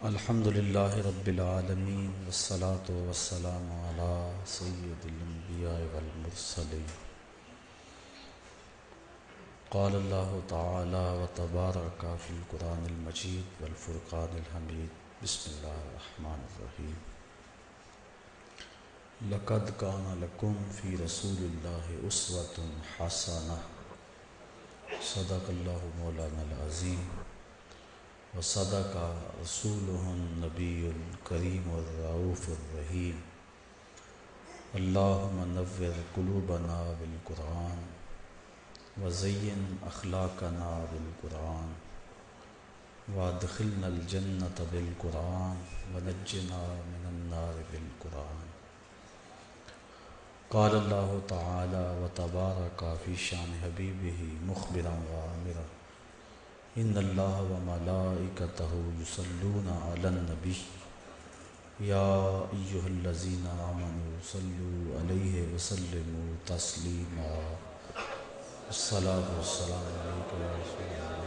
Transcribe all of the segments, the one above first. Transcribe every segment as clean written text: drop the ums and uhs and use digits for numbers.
الحمد للہ رب العالمین والصلاة والسلام علی سید الانبیاء والمرسلین قال اللہ تعالی وتبارک فی القرآن المجید والفرقان الحمید بسم اللہ الرحمن الرحیم لقد کان لکم فی رسول اللہ اسوۃ حسنہ صدق اللہ مولانا العظیم وصدق رسولہ النبی الکریم الرؤوف الرحیم اللہم نور قلوبنا بالقرآن وزین اخلاقنا بالقرآن وادخلنا الجنۃ بالقرآن ونجنا من النار بالقرآن قال اللہ تعالی وتبارک فی شان حبیبہ مخبرا وآمرا ان اللہ وملائکتہ یصلون علی النبی یا ایہا الذین آمنوا صلوا علیہ وسلموا تسلیما الصلاۃ والسلام علیک یا رسول اللہ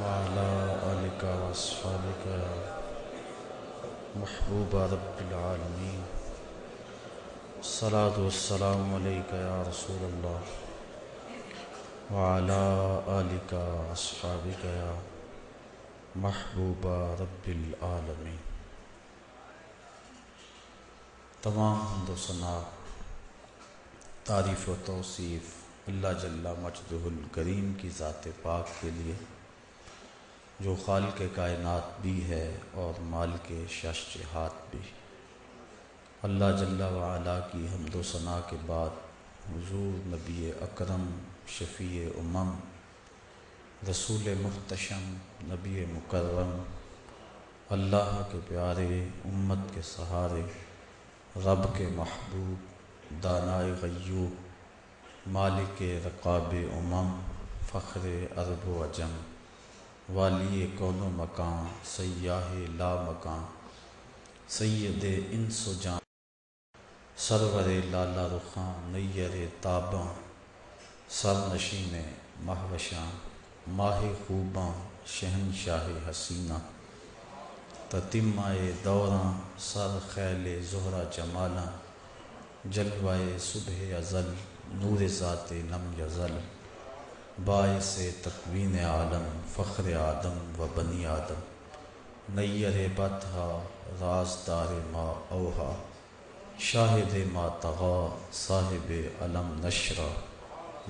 وعلی آلک واصحابک یا محبوب رب العالمین الصلاۃ والسلام علیک یا رسول اللہ وعلی آلک واصحابک یا محبوب رب العالمین۔ تمام حمد و ثنا، تعریف و توصیف اللہ جل مجدہ الکریم کی ذات پاک کے لیے، جو خالق کائنات بھی ہے اور مالک شش جہات بھی۔ اللہ جل وعلا کی حمد و ثنا کے بعد حضور نبی اکرم شفیع امم رسول محتشم نبی مکرم اللہ کے پیارے امت کے سہارے رب کے محبوب دانائے غیوب مالک رقاب امم فخر عرب و عجم والی کون و مکان سیاہ لا مکان سید انس و جان سرور لالا رخاں نیر تاباں سر نشین مہوشاں ماہ خوباں شہنشاہ حسینہ تتمہ دوراں سر خیل زہرہ جمالاں جلوہ صبح ازل نور ذات لم یزل باعث تکوین عالم فخر آدم و بنی آدم نیر بطحا رازدار ما اوہا شاہد ما طغا صاحب علم نشرہ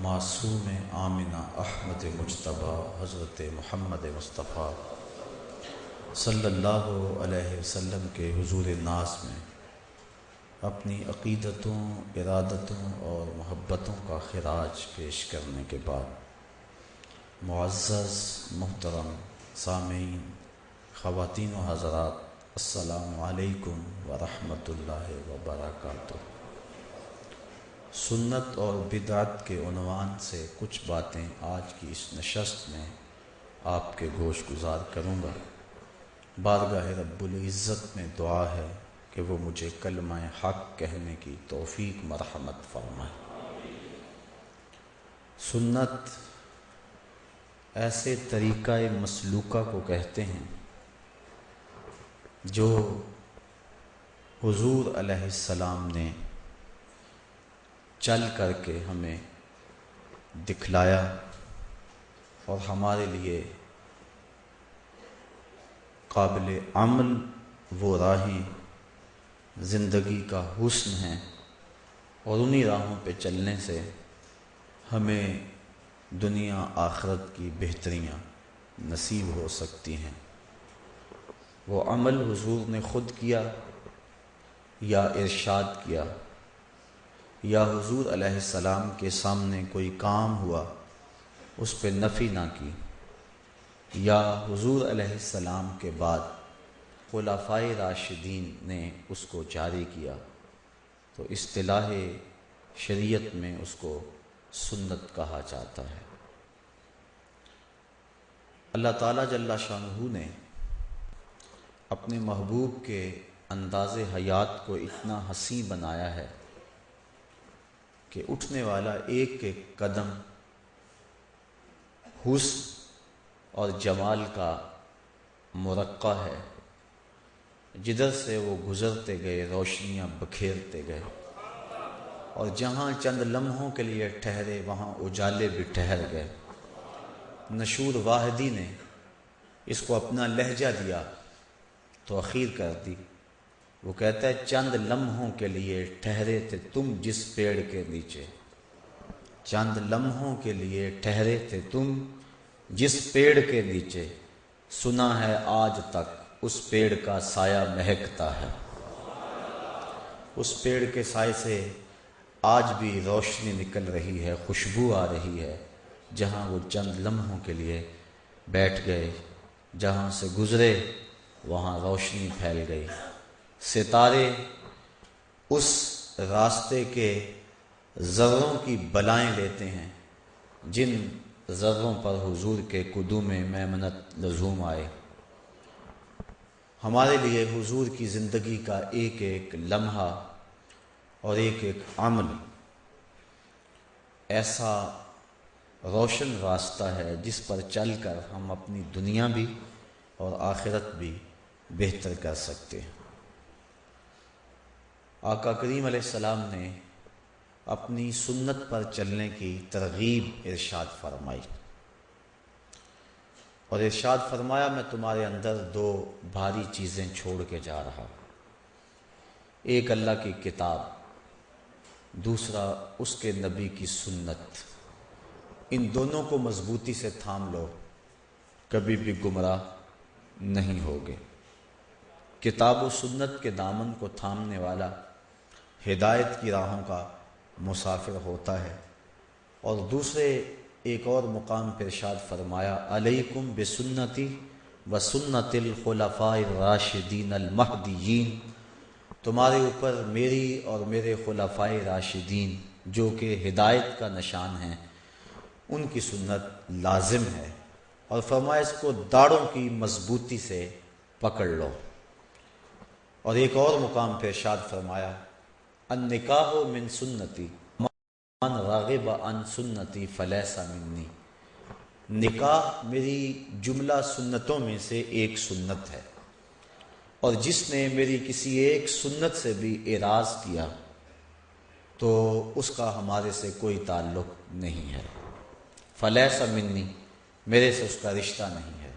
معصوم آمنہ احمد مجتبیٰ حضرت محمد مصطفیٰ صلی اللہ علیہ وسلم کے حضور ناز میں اپنی عقیدتوں، ارادتوں اور محبتوں کا خراج پیش کرنے کے بعد معزز محترم سامعین، خواتین و حضرات، السلام علیکم ورحمۃ اللہ وبرکاتہ۔ سنت اور بدعت کے عنوان سے کچھ باتیں آج کی اس نشست میں آپ کے گوش گزار کروں گا۔ بارگاہ رب العزت میں دعا ہے کہ وہ مجھے کلمہ حق کہنے کی توفیق مرحمت فرمائے۔ سنت ایسے طریقہ مسلوکہ کو کہتے ہیں جو حضور علیہ السلام نے چل کر کے ہمیں دکھلایا اور ہمارے لیے قابل عمل وہ راہیں زندگی کا حسن ہیں، اور انہی راہوں پہ چلنے سے ہمیں دنیا آخرت کی بہتریاں نصیب ہو سکتی ہیں۔ وہ عمل حضور نے خود کیا یا ارشاد کیا، یا حضور علیہ السلام کے سامنے کوئی کام ہوا اس پہ نفی نہ کی، یا حضور علیہ السلام کے بعد خلفائے راشدین نے اس کو جاری کیا، تو اصطلاح شریعت میں اس کو سنت کہا جاتا ہے۔ اللہ تعالیٰ جل شانہ نے اپنے محبوب کے انداز حیات کو اتنا حسین بنایا ہے کہ اٹھنے والا ایک ایک قدم حسن اور جمال کا مرقع ہے، جدھر سے وہ گزرتے گئے روشنیاں بکھیرتے گئے، اور جہاں چند لمحوں کے لیے ٹھہرے وہاں اجالے بھی ٹھہر گئے۔ نشور واحدی نے اس کو اپنا لہجہ دیا تو اخیر کر دی۔ وہ کہتا ہے چند لمحوں کے لیے ٹھہرے تھے تم جس پیڑ کے نیچے، چند لمحوں کے لیے ٹھہرے تھے تم جس پیڑ کے نیچے، سنا ہے آج تک اس پیڑ کا سایہ مہکتا ہے۔ اس پیڑ کے سائے سے آج بھی روشنی نکل رہی ہے، خوشبو آ رہی ہے۔ جہاں وہ چند لمحوں کے لیے بیٹھ گئے، جہاں سے گزرے وہاں روشنی پھیل گئی۔ ستارے اس راستے کے ذروں کی بلائیں لیتے ہیں جن ذروں پر حضور کے قدوم میمنت لزوم آئے۔ ہمارے لیے حضور کی زندگی کا ایک ایک لمحہ اور ایک ایک عمل ایسا روشن راستہ ہے جس پر چل کر ہم اپنی دنیا بھی اور آخرت بھی بہتر کر سکتے ہیں۔ آقا کریم علیہ السلام نے اپنی سنت پر چلنے کی ترغیب ارشاد فرمائی، اور ارشاد فرمایا میں تمہارے اندر دو بھاری چیزیں چھوڑ کے جا رہا ہوں، ایک اللہ کی کتاب، دوسرا اس کے نبی کی سنت۔ ان دونوں کو مضبوطی سے تھام لو، کبھی بھی گمراہ نہیں ہوگے۔ کتاب و سنت کے دامن کو تھامنے والا ہدایت کی راہوں کا مسافر ہوتا ہے۔ اور دوسرے ایک اور مقام پر ارشاد فرمایا علیکم بسنتی و سنت الخلفاء الراشدین المہدیین، تمہارے اوپر میری اور میرے خلفاء راشدین جو کہ ہدایت کا نشان ہیں ان کی سنت لازم ہے، اور فرمایا اس کو داڑھوں کی مضبوطی سے پکڑ لو۔ اور ایک اور مقام پہ ارشاد فرمایا النکاح من سنتی من راغب عن سنتی فلیس منی، نکاح میری جملہ سنتوں میں سے ایک سنت ہے، اور جس نے میری کسی ایک سنت سے بھی اعراض کیا تو اس کا ہمارے سے کوئی تعلق نہیں ہے۔ فلیس منی، میرے سے اس کا رشتہ نہیں ہے۔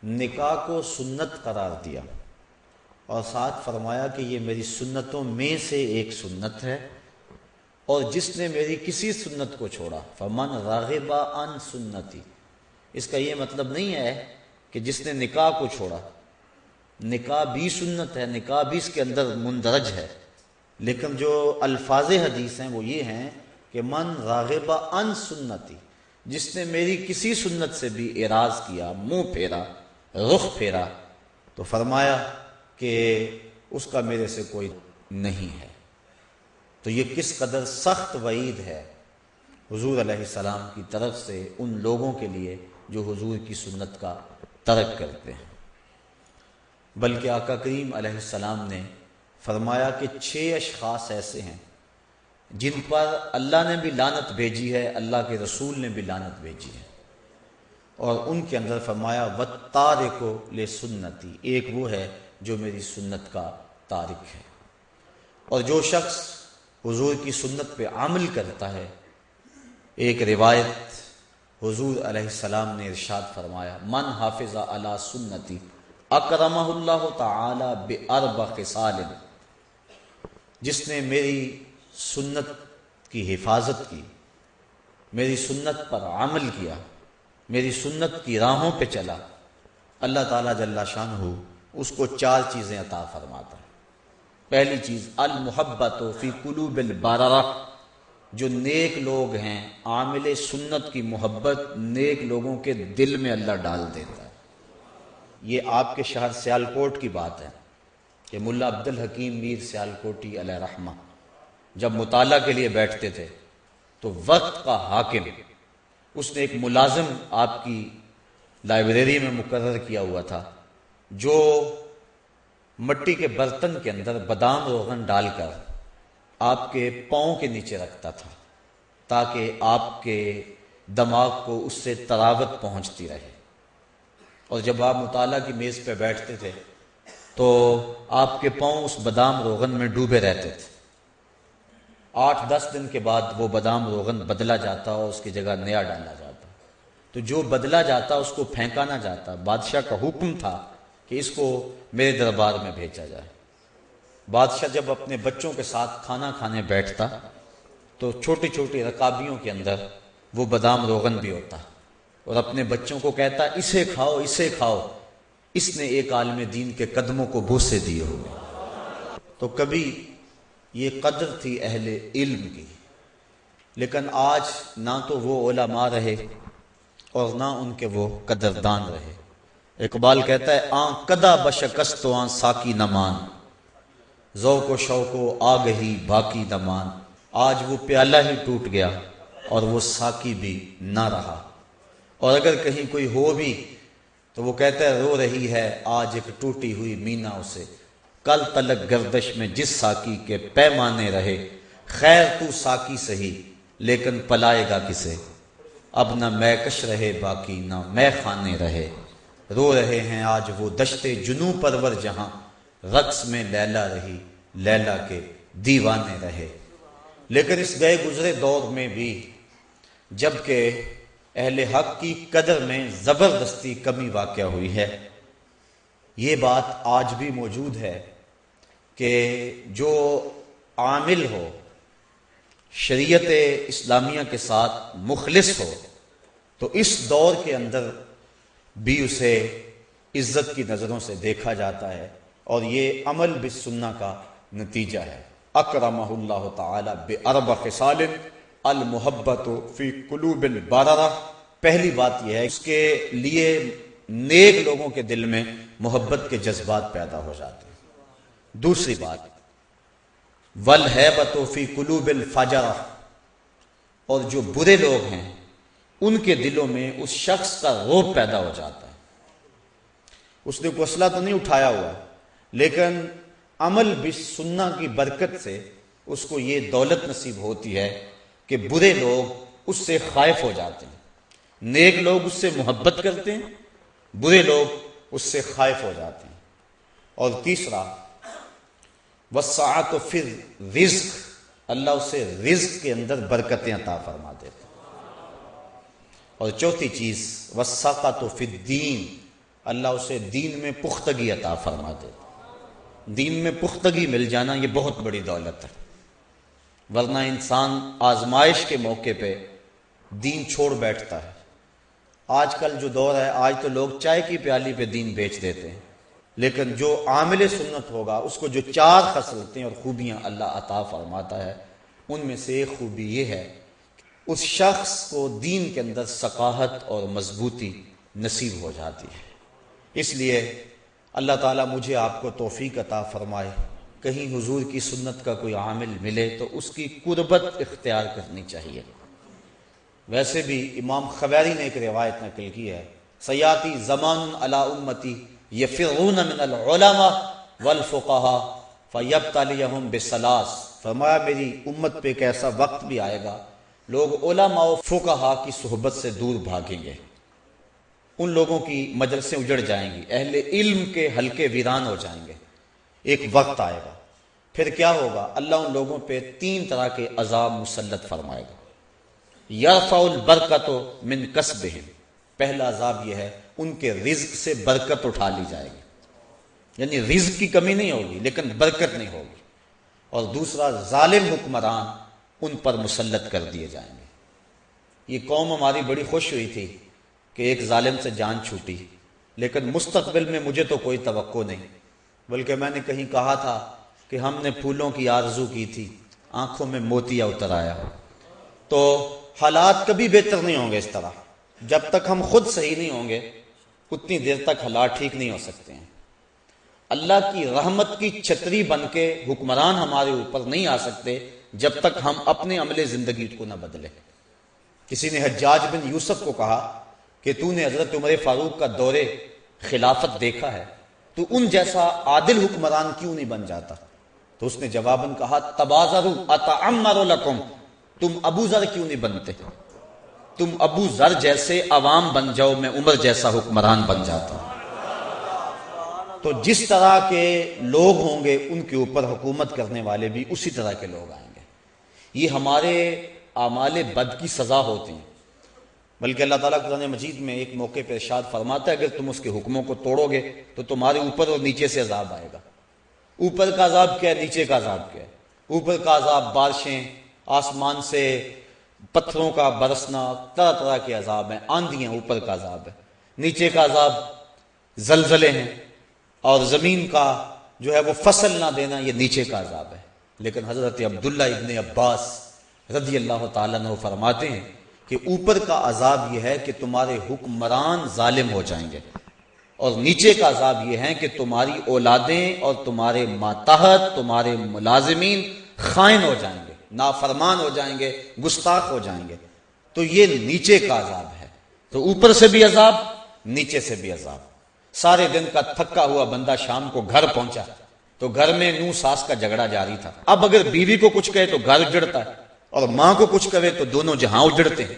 نکاح کو سنت قرار دیا اور ساتھ فرمایا کہ یہ میری سنتوں میں سے ایک سنت ہے، اور جس نے میری کسی سنت کو چھوڑا فمن راغب عن سنتی، اس کا یہ مطلب نہیں ہے کہ جس نے نکاح کو چھوڑا، نکاح بھی سنت ہے، نکاح بھی اس کے اندر مندرج ہے، لیکن جو الفاظ حدیث ہیں وہ یہ ہیں کہ من راغب عن سنتی، جس نے میری کسی سنت سے بھی اعراض کیا، منہ پھیرا، رخ پھیرا، تو فرمایا کہ اس کا میرے سے کوئی نہیں ہے۔ تو یہ کس قدر سخت وعید ہے حضور علیہ السلام کی طرف سے ان لوگوں کے لیے جو حضور کی سنت کا ترک کرتے ہیں۔ بلکہ آقا کریم علیہ السلام نے فرمایا کہ 6 اشخاص ایسے ہیں جن پر اللہ نے بھی لعنت بھیجی ہے، اللہ کے رسول نے بھی لعنت بھیجی ہے، اور ان کے اندر فرمایا وَالتَّارِكُ لِسُنَّتِي، ایک وہ ہے جو میری سنت کا تارک ہے۔ اور جو شخص حضور کی سنت پہ عمل کرتا ہے، ایک روایت حضور علیہ السلام نے ارشاد فرمایا من حافظ علی سنتی اکرمہ اللہ تعالی باربع خصال، جس نے میری سنت کی حفاظت کی، میری سنت پر عمل کیا، میری سنت کی راہوں پہ چلا، اللہ تعالیٰ جل شانہ اس کو 4 چیزیں عطا فرماتا ہے۔ پہلی چیز المحبت فی قلوب البررہ، جو نیک لوگ ہیں عامل سنت کی محبت نیک لوگوں کے دل میں اللہ ڈال دیتا ہے۔ یہ آپ کے شہر سیالکوٹ کی بات ہے کہ ملا عبد الحکیم میر سیالکوٹی علیہ رحمہ جب مطالعہ کے لیے بیٹھتے تھے تو وقت کا حاکم، اس نے ایک ملازم آپ کی لائبریری میں مقرر کیا ہوا تھا جو مٹی کے برتن کے اندر بادام روغن ڈال کر آپ کے پاؤں کے نیچے رکھتا تھا تاکہ آپ کے دماغ کو اس سے تراوت پہنچتی رہے، اور جب آپ مطالعہ کی میز پہ بیٹھتے تھے تو آپ کے پاؤں اس بادام روغن میں ڈوبے رہتے تھے. 8-10 دن کے بعد وہ بادام روغن بدلا جاتا اور اس کی جگہ نیا ڈالا جاتا. تو جو بدلا جاتا اس کو پھینکا نہ جاتا. بادشاہ کا حکم تھا کہ اس کو میرے دربار میں بھیجا جائے. بادشاہ جب اپنے بچوں کے ساتھ کھانا کھانے بیٹھتا تو چھوٹی چھوٹی رکابیوں کے اندر وہ بادام روغن بھی ہوتا اور اپنے بچوں کو کہتا اسے کھاؤ اسے کھاؤ، اس نے ایک عالم دین کے قدموں کو بوسے دیے ہوئے. تو کبھی یہ قدر تھی اہل علم کی، لیکن آج نہ تو وہ علماء رہے اور نہ ان کے وہ قدردان رہے. اقبال کہتا ہے آن کدا بشکست و آن ساکی نمان، ذوق و شوق و آگہی باقی نمان. آج وہ پیالہ ہی ٹوٹ گیا اور وہ ساکی بھی نہ رہا. اور اگر کہیں کوئی ہو بھی تو وہ کہتا ہے رو رہی ہے آج ایک ٹوٹی ہوئی مینا اسے، کل تلک گردش میں جس ساکی کے پیمانے رہے. خیر تو ساکی سہی لیکن پلائے گا کسے، اب نہ میکش رہے باقی نہ میں خانے رہے. رو رہے ہیں آج وہ دشتے جنوں پرور جہاں، رقص میں لیلا رہی لیلا کے دیوانے رہے. لیکن اس گئے گزرے دور میں بھی جب کہ اہل حق کی قدر میں زبردستی کمی واقع ہوئی ہے، یہ بات آج بھی موجود ہے کہ جو عامل ہو، شریعت اسلامیہ کے ساتھ مخلص ہو، تو اس دور کے اندر بھی اسے عزت کی نظروں سے دیکھا جاتا ہے. اور یہ عمل بالسنہ کا نتیجہ ہے. اکرمہ اللہ تعالی باربع خصال المحبت فی قلوب البررہ. پہلی بات یہ ہے اس کے لیے نیک لوگوں کے دل میں محبت کے جذبات پیدا ہو جاتے ہیں. دوسری بات والہیبۃ فی قلوب الفجرہ، اور جو برے لوگ ہیں ان کے دلوں میں اس شخص کا رعب پیدا ہو جاتا ہے. اس نے کوئی اسلحہ تو نہیں اٹھایا ہوا، لیکن عمل بالسنہ کی برکت سے اس کو یہ دولت نصیب ہوتی ہے کہ برے لوگ اس سے خائف ہو جاتے ہیں. نیک لوگ اس سے محبت کرتے ہیں، برے لوگ اس سے خائف ہو جاتے ہیں. اور تیسرا وسعت فی الرزق، اللہ اسے رزق کے اندر برکتیں عطا فرما دیتے ہیں. اور چوتھی چیز وسعت فی الدین، اللہ اسے دین میں پختگی عطا فرما دیتے. دین میں پختگی مل جانا یہ بہت بڑی دولت ہے، ورنہ انسان آزمائش کے موقع پہ دین چھوڑ بیٹھتا ہے. آج کل جو دور ہے، آج تو لوگ چائے کی پیالی پہ دین بیچ دیتے ہیں، لیکن جو عامل سنت ہوگا اس کو جو 4 خصلتیں اور خوبیاں اللہ عطا فرماتا ہے، ان میں سے ایک خوبی یہ ہے کہ اس شخص کو دین کے اندر ثقافت اور مضبوطی نصیب ہو جاتی ہے. اس لیے اللہ تعالیٰ مجھے آپ کو توفیق عطا فرمائے، کہیں حضور کی سنت کا کوئی عامل ملے تو اس کی قربت اختیار کرنی چاہیے. ویسے بھی امام خبیری نے ایک روایت نقل کی ہے، سیاتی زمان علی امتی یفرون من العلماء والفقہاء فیبتلیہم بثلاث. فرمایا میری امت پہ ایک ایسا وقت بھی آئے گا لوگ علماء و فقہاء کی صحبت سے دور بھاگیں گے، ان لوگوں کی مجلسیں اجڑ جائیں گی، اہل علم کے حلقے ویران ہو جائیں گے. ایک وقت آئے گا، پھر کیا ہوگا؟ اللہ ان لوگوں پہ 3 طرح کے عذاب مسلط فرمائے گا. یرفع البرکۃ من کسبہم، پہلا عذاب یہ ہے ان کے رزق سے برکت اٹھا لی جائے گی، یعنی رزق کی کمی نہیں ہوگی لیکن برکت نہیں ہوگی. اور دوسرا ظالم حکمران ان پر مسلط کر دیے جائیں گے. یہ قوم ہماری بڑی خوش ہوئی تھی کہ ایک ظالم سے جان چھوٹی، لیکن مستقبل میں مجھے تو کوئی توقع نہیں، بلکہ میں نے کہیں کہا تھا کہ ہم نے پھولوں کی آرزو کی تھی، آنکھوں میں موتیا اتر آیا. تو حالات کبھی بہتر نہیں ہوں گے اس طرح، جب تک ہم خود صحیح نہیں ہوں گے اتنی دیر تک حالات ٹھیک نہیں ہو سکتے ہیں. اللہ کی رحمت کی چھتری بن کے حکمران ہمارے اوپر نہیں آ سکتے جب تک ہم اپنے عمل زندگی کو نہ بدلیں. کسی نے حجاج بن یوسف کو کہا کہ تو نے حضرت عمر فاروق کا دور خلافت دیکھا ہے، تو ان جیسا عادل حکمران کیوں نہیں بن جاتا؟ تو اس نے جواباً کہا تبازروا اتعمر لکم، تم ابو ذر کیوں نہیں بنتے؟ تم ابو ذر جیسے عوام بن جاؤ، میں عمر جیسا حکمران بن جاتا ہوں۔ تو جس طرح کے لوگ ہوں گے ان کے اوپر حکومت کرنے والے بھی اسی طرح کے لوگ آئیں گے۔ یہ ہمارے اعمال بد کی سزا ہوتی ہیں، بلکہ اللہ تعالیٰ قرآن مجید میں ایک موقع پہ ارشاد فرماتا ہے اگر تم اس کے حکموں کو توڑو گے تو تمہارے اوپر اور نیچے سے عذاب آئے گا۔ اوپر کا عذاب کیا ہے، نیچے کا عذاب کیا ہے؟ اوپر کا عذاب بارشیں، آسمان سے پتھروں کا برسنا، طرح طرح کے عذاب ہیں، آندھیاں اوپر کا عذاب ہے۔ نیچے کا عذاب زلزلے ہیں، اور زمین کا جو ہے وہ فصل نہ دینا، یہ نیچے کا عذاب ہے۔ لیکن حضرت عبداللہ ابن عباس رضی اللہ تعالیٰ عنہ فرماتے ہیں کہ اوپر کا عذاب یہ ہے کہ تمہارے حکمران ظالم ہو جائیں گے، اور نیچے کا عذاب یہ ہے کہ تمہاری اولادیں اور تمہارے ماتحت، تمہارے ملازمین خائن ہو جائیں گے، نافرمان ہو جائیں گے، گستاخ ہو جائیں گے۔ تو یہ نیچے کا عذاب ہے۔ تو اوپر سے بھی عذاب، نیچے سے بھی عذاب۔ سارے دن کا تھکا ہوا بندہ شام کو گھر پہنچا تو گھر میں نو ساس کا جھگڑا جاری تھا۔ اب اگر بیوی کو کچھ کہے تو گھر اجڑتا ہے، اور ماں کو کچھ کہے تو دونوں جہاں اجڑتے ہیں۔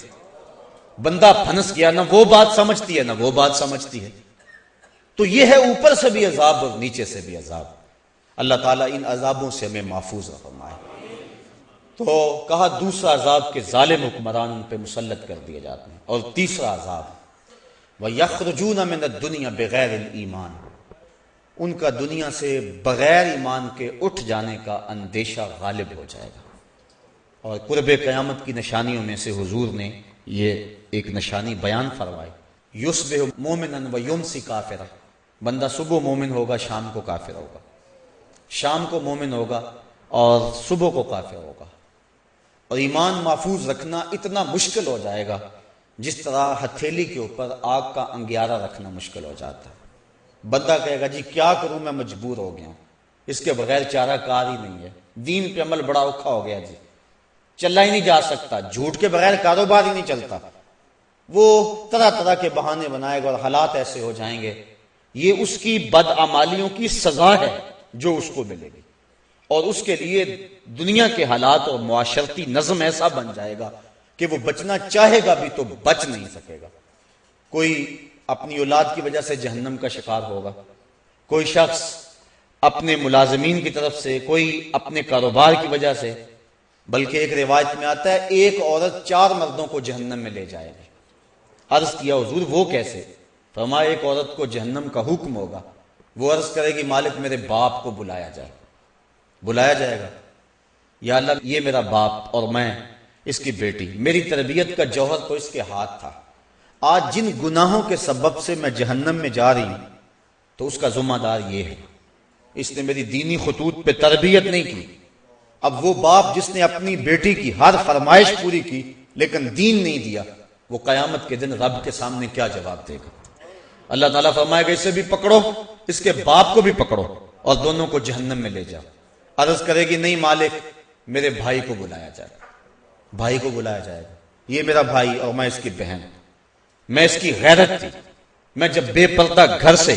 بندہ پھنس گیا، نہ وہ بات سمجھتی ہے نہ وہ بات سمجھتی ہے۔ تو یہ ہے اوپر سے بھی عذاب اور نیچے سے بھی عذاب۔ اللہ تعالیٰ ان عذابوں سے ہمیں محفوظ فرمائے۔ تو کہا دوسرا عذاب کہ ظالم حکمران ان پہ مسلط کر دیے جاتے ہیں، اور تیسرا عذاب وَيَخْرُجُونَ مِنَ الدُّنْيَا بِغَيْرِ الْإِيمَانِ، ان کا دنیا سے بغیر ایمان کے اٹھ جانے کا اندیشہ غالب ہو جائے گا۔ اور قرب قیامت کی نشانیوں میں سے حضور نے یہ ایک نشانی بیان فرمائی، یُصْبِحُ مُؤْمِنًا وَيُمْسِی کافرًا، بندہ صبح مومن ہوگا شام کو کافر ہوگا، شام کو مومن ہوگا اور صبح کو کافر ہوگا۔ اور ایمان محفوظ رکھنا اتنا مشکل ہو جائے گا جس طرح ہتھیلی کے اوپر آگ کا انگیارہ رکھنا مشکل ہو جاتا ہے۔ بندہ کہے گا جی کیا کروں، میں مجبور ہو گیا ہوں، اس کے بغیر چارہ کار ہی نہیں ہے، دین پہ عمل بڑا اوکھا ہو گیا جی، چلا ہی نہیں جا سکتا، جھوٹ کے بغیر کاروبار ہی نہیں چلتا۔ وہ طرح طرح کے بہانے بنائے گا اور حالات ایسے ہو جائیں گے۔ یہ اس کی بدعمالیوں کی سزا ہے جو اس کو ملے گی، اور اس کے لیے دنیا کے حالات اور معاشرتی نظم ایسا بن جائے گا کہ وہ بچنا چاہے گا بھی تو بچ نہیں سکے گا۔ کوئی اپنی اولاد کی وجہ سے جہنم کا شکار ہوگا، کوئی شخص اپنے ملازمین کی طرف سے، کوئی اپنے کاروبار کی وجہ سے، بلکہ ایک روایت میں آتا ہے ایک عورت 4 مردوں کو جہنم میں لے جائے گی۔ عرض کیا حضور وہ کیسے؟ فرمایا ایک عورت کو جہنم کا حکم ہوگا، وہ عرض کرے گی مالک میرے باپ کو بلایا جائے، بلایا جائے گا، یا اللہ یہ میرا باپ اور میں اس کی بیٹی، میری تربیت کا جوہر تو اس کے ہاتھ تھا، آج جن گناہوں کے سبب سے میں جہنم میں جا رہی ہوں تو اس کا ذمہ دار یہ ہے، اس نے میری دینی خطوط پہ تربیت نہیں کی۔ اب وہ باپ جس نے اپنی بیٹی کی ہر فرمائش پوری کی لیکن دین نہیں دیا، وہ قیامت کے دن رب کے سامنے کیا جواب دے گا؟ اللہ تعالیٰ فرمائے گا اسے بھی پکڑو، اس کے باپ کو بھی پکڑو اور دونوں کو جہنم میں لے جاؤ۔ عرض کرے گی نہیں مالک میرے بھائی کو بلایا جائے، بھائی کو بلایا جائے گا، یہ میرا بھائی اور میں اس کی بہن، میں اس کی غیرت تھی، میں جب بے پردہ گھر سے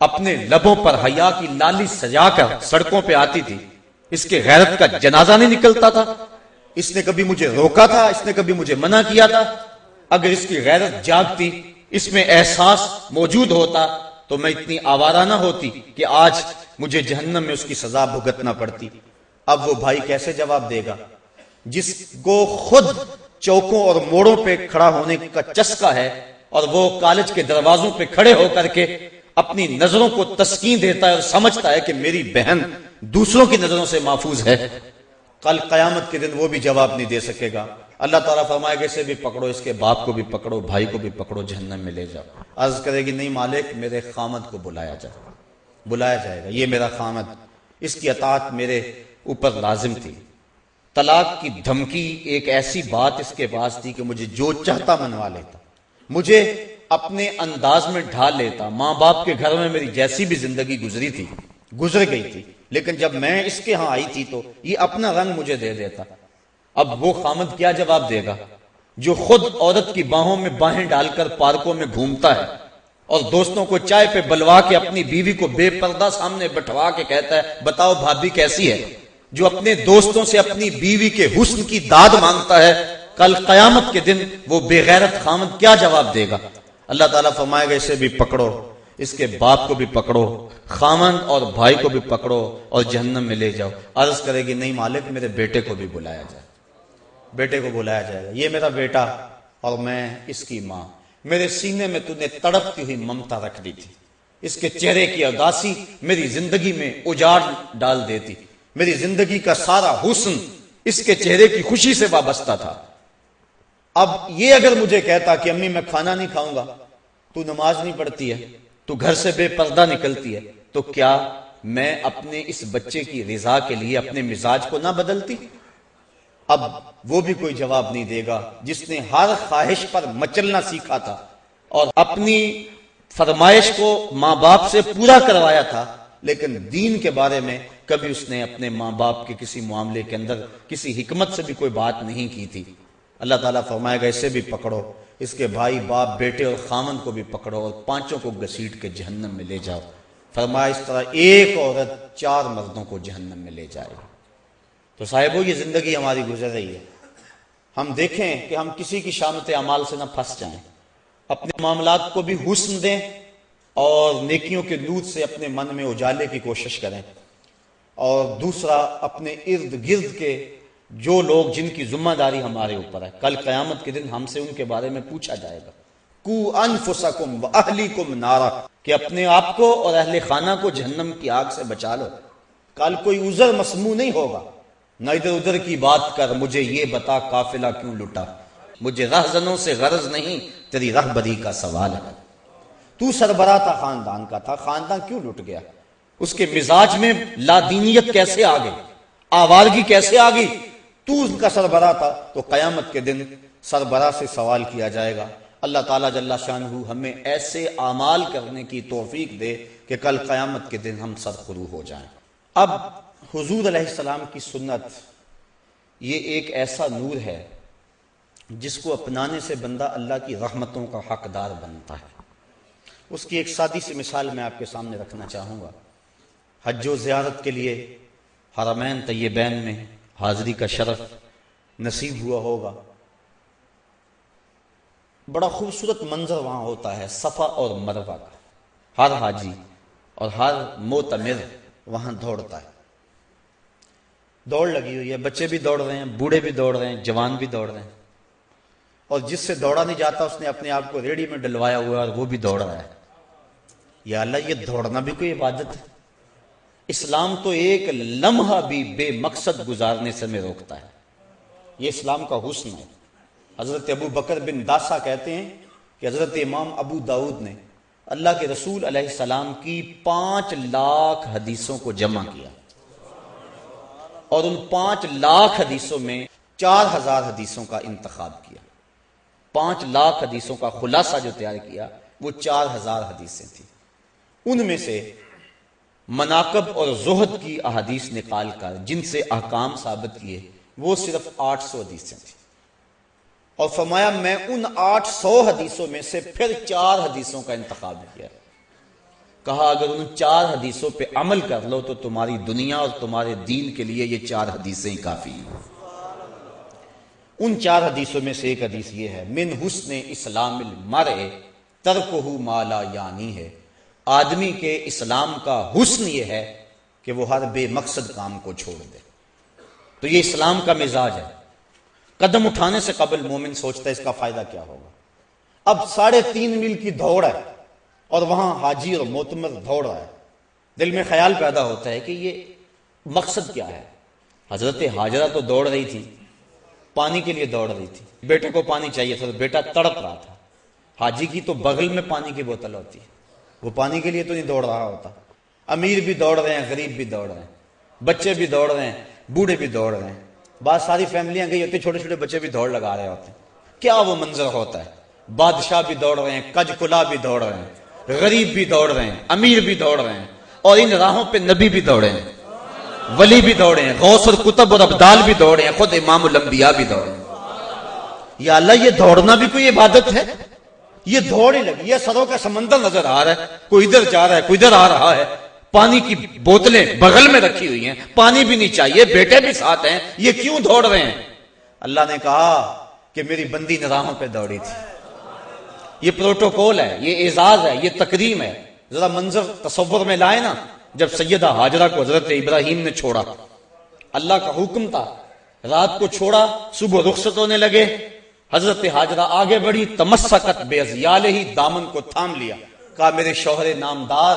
اپنے لبوں پر حیا کی لالی سجا کر سڑکوں پہ آتی تھی، اس کے غیرت کا جنازہ نہیں نکلتا تھا، اس نے کبھی مجھے روکا تھا، اس نے کبھی مجھے منع کیا تھا۔ اگر اس کی غیرت جاگتی، اس میں احساس موجود ہوتا تو میں اتنی آوارہ نہ ہوتی کہ آج مجھے جہنم میں اس کی سزا بھگتنا پڑتی۔ اب وہ بھائی کیسے جواب دے گا جس کو خود چوکوں اور موڑوں پہ کھڑا ہونے کا چسکا ہے، اور وہ کالج کے دروازوں پہ کھڑے ہو کر کے اپنی نظروں کو تسکین دیتا ہے اور سمجھتا ہے کہ میری بہن دوسروں کی نظروں سے محفوظ ہے، کل قیامت کے دن وہ بھی جواب نہیں دے سکے گا۔ اللہ تعالیٰ فرمائے گا اسے بھی پکڑو، اس کے باپ کو بھی پکڑو، بھائی کو بھی پکڑو، جہنم میں لے جاؤ۔ عرض کرے گی نہیں مالک میرے خامد کو بلایا جائے، بلایا جائے گا، یہ میرا خامد، اس کی اطاعت میرے اوپر لازم تھی۔ طلاق کی دھمکی ایک ایسی بات اس کے پاس تھی کہ مجھے جو چاہتا منوا لیتا، مجھے اپنے انداز میں ڈھال لیتا۔ ماں باپ کے گھر میں میری جیسی بھی زندگی گزری تھی، گزر گئی تھی، لیکن جب میں اس کے ہاں آئی تھی تو یہ اپنا رنگ مجھے دے دیتا۔ اب وہ خامد کیا جواب دے گا جو خود عورت کی باہوں میں باہیں ڈال کر پارکوں میں گھومتا ہے اور دوستوں کو چائے پہ بلوا کے اپنی بیوی کو بے پردہ سامنے بٹھوا کے کہتا ہے بتاؤ بھابھی کیسی ہے، جو اپنے دوستوں سے اپنی بیوی کے حسن کی داد مانگتا ہے کل قیامت کے دن وہ بے غیرت خامد کیا جواب دے گا؟ اللہ تعالیٰ فرمائے گا اسے بھی پکڑو، اس کے باپ کو بھی پکڑو، خامند اور بھائی کو بھی پکڑو اور جہنم میں لے جاؤ۔ عرض کرے گی نہیں مالک، میرے بیٹے کو بھی بلایا جائے، بیٹے کو بلایا جائے گا، یہ میرا بیٹا اور میں اس کی ماں، میرے سینے میں تو نے تڑپتی ہوئی ممتا رکھ دی تھی، اس کے چہرے کی اداسی میری زندگی میں اجاڑ ڈال دیتی، میری زندگی کا سارا حسن اس کے چہرے کی خوشی سے وابستہ تھا۔ اب یہ اگر مجھے کہتا کہ امی میں کھانا نہیں کھاؤں گا، تو نماز نہیں پڑھتی ہے، تو گھر سے بے پردہ نکلتی ہے، تو کیا میں اپنے اس بچے کی رضا کے لیے اپنے مزاج کو نہ بدلتی؟ اب وہ بھی کوئی جواب نہیں دے گا جس نے ہر خواہش پر مچلنا سیکھا تھا اور اپنی فرمائش کو ماں باپ سے پورا کروایا تھا، لیکن دین کے بارے میں کبھی اس نے اپنے ماں باپ کے کسی معاملے کے اندر کسی حکمت سے بھی کوئی بات نہیں کی تھی۔ اللہ تعالیٰ فرمائے گا اسے بھی پکڑو، اس کے بھائی باپ بیٹے اور خامن کو بھی پکڑو اور پانچوں کو گھسیٹ کے جہنم میں لے جاؤ۔ فرمایا اس طرح ایک عورت 4 مردوں کو جہنم میں لے جائے گی۔ تو صاحبو یہ زندگی ہماری گزر رہی ہے، ہم دیکھیں کہ ہم کسی کی شامت اعمال سے نہ پھنس جائیں، اپنے معاملات کو بھی حسن دیں اور نیکیوں کے نور سے اپنے من میں اجالے کی کوشش کریں، اور دوسرا اپنے ارد گرد کے جو لوگ جن کی ذمہ داری ہمارے اوپر ہے، کل قیامت کے دن ہم سے ان کے بارے میں پوچھا جائے گا، قُوا أَنفُسَكُمْ وَأَهْلِيكُمْ نَارًا، کہ اپنے آپ کو اور اہل خانہ کو جہنم کی آگ سے بچا لو۔ کل کوئی عذر مسموع نہیں ہوگا، نہ ادھر ادھر کی بات کر، مجھے یہ بتا قافلہ کیوں لٹا، مجھے رہزنوں سے غرض نہیں، تیری رہبری کا سوال ہے۔ تو سربراہ تھا خاندان کا، تھا خاندان کیوں لٹ گیا؟ اس کے مزاج میں لادینیت کیسے آ گئی، آوارگی کیسے آ گئی؟ تو ان کا سربراہ تھا، تو قیامت کے دن سربراہ سے سوال کیا جائے گا۔ اللہ تعالیٰ جل شانہ ہمیں ایسے اعمال کرنے کی توفیق دے کہ کل قیامت کے دن ہم سرخرو ہو جائیں۔ اب حضور علیہ السلام کی سنت یہ ایک ایسا نور ہے جس کو اپنانے سے بندہ اللہ کی رحمتوں کا حقدار بنتا ہے۔ اس کی ایک سادی سی مثال میں آپ کے سامنے رکھنا چاہوں گا۔ حج و زیارت کے لیے حرمین طیبین میں حاضری کا شرف نصیب ہوا ہوگا، بڑا خوبصورت منظر وہاں ہوتا ہے، صفا اور مروہ کا۔ ہر حاجی اور ہر معتمر وہاں دوڑتا ہے، دوڑ لگی ہوئی ہے، بچے بھی دوڑ رہے ہیں، بوڑھے بھی دوڑ رہے ہیں، جوان بھی دوڑ رہے ہیں، اور جس سے دوڑا نہیں جاتا اس نے اپنے آپ کو ریڑھی میں ڈلوایا ہوا ہے اور وہ بھی دوڑ رہا ہے۔ یا اللہ، یہ دوڑنا بھی کوئی عبادت ہے؟ اسلام تو ایک لمحہ بھی بے مقصد گزارنے سے ہمیں روکتا ہے، یہ اسلام کا حسن ہے۔ حضرت ابو بکر بن داسا کہتے ہیں کہ حضرت امام ابو داؤد نے اللہ کے رسول علیہ السلام کی 5 لاکھ حدیثوں کو جمع کیا، اور ان 5 لاکھ حدیثوں میں 4000 حدیثوں کا انتخاب کیا۔ 5 لاکھ حدیثوں کا خلاصہ جو تیار کیا وہ 4000 حدیثیں تھیں۔ ان میں سے مناقب اور زہد کی احادیث نکال کر جن سے احکام ثابت کیے وہ صرف 800 حدیثیں تھیں، اور فرمایا میں ان 800 حدیثوں میں سے پھر 4 حدیثوں کا انتخاب کیا۔ کہا اگر ان 4 حدیثوں پہ عمل کر لو تو تمہاری دنیا اور تمہارے دین کے لیے یہ 4 حدیثیں کافی ہیں۔ ان 4 حدیثوں میں سے ایک حدیث یہ ہے، من حسن اسلام المرء ترکہ ما لا یعنی ہے، آدمی کے اسلام کا حسن یہ ہے کہ وہ ہر بے مقصد کام کو چھوڑ دے۔ تو یہ اسلام کا مزاج ہے۔ قدم اٹھانے سے قبل مومن سوچتا ہے اس کا فائدہ کیا ہوگا۔ اب 3.5 میل کی دوڑ ہے اور وہاں حاجی اور معتمر دوڑ رہا ہے، دل میں خیال پیدا ہوتا ہے کہ یہ مقصد کیا ہے۔ حضرت ہاجرہ تو دوڑ رہی تھی، پانی کے لیے دوڑ رہی تھی، بیٹے کو پانی چاہیے تھا تو بیٹا تڑپ رہا تھا۔ حاجی کی تو بغل میں پانی کی بوتل ہوتی ہے، وہ پانی کے لیے تو نہیں دوڑ رہا ہوتا۔ امیر بھی دوڑ رہے ہیں، غریب بھی دوڑ رہے ہیں، بچے بھی دوڑ رہے ہیں، بوڑھے بھی دوڑ رہے ہیں، بعض ساری فیملیاں گئی ہوتی، چھوٹے چھوٹے بچے بھی دوڑ لگا رہے ہوتے ہیں۔ کیا وہ منظر ہوتا ہے، بادشاہ بھی دوڑ رہے ہیں، کج کلا بھی دوڑ رہے ہیں، غریب بھی دوڑ رہے ہیں، امیر بھی دوڑ رہے ہیں، اور ان راہوں پہ نبی بھی دوڑے ہیں، ولی بھی دوڑے ہیں، غوث اور کتب اور ابدال بھی دوڑے ہیں، خود امام الانبیاء بھی دوڑے ہیں۔ یا اللہ، یہ دوڑنا بھی کوئی عبادت ہے؟ یہ دوڑ ہی لگی ہے، سروں کا سمندر نظر آ رہا ہے، کوئی ادھر جا رہا ہے، کوئی ادھر آ رہا ہے، پانی کی بوتلیں بغل میں رکھی ہوئی ہیں، پانی بھی نہیں چاہیے، بیٹے بھی ساتھ ہیں، یہ کیوں دوڑ رہے ہیں؟ اللہ نے کہا کہ میری بندی نے راہوں پہ دوڑی تھی. یہ پروٹوکول ہے، یہ اعزاز ہے، یہ تکریم ہے. ذرا منظر تصور میں لائے نا، جب سیدہ ہاجرہ کو حضرت ابراہیم نے چھوڑا، اللہ کا حکم تھا، رات کو چھوڑا، صبح رخصت ہونے لگے، حضرت ہاجرہ آگے بڑھی، تمسکت بعضیالہ، دامن کو تھام لیا، کہا میرے شوہر نامدار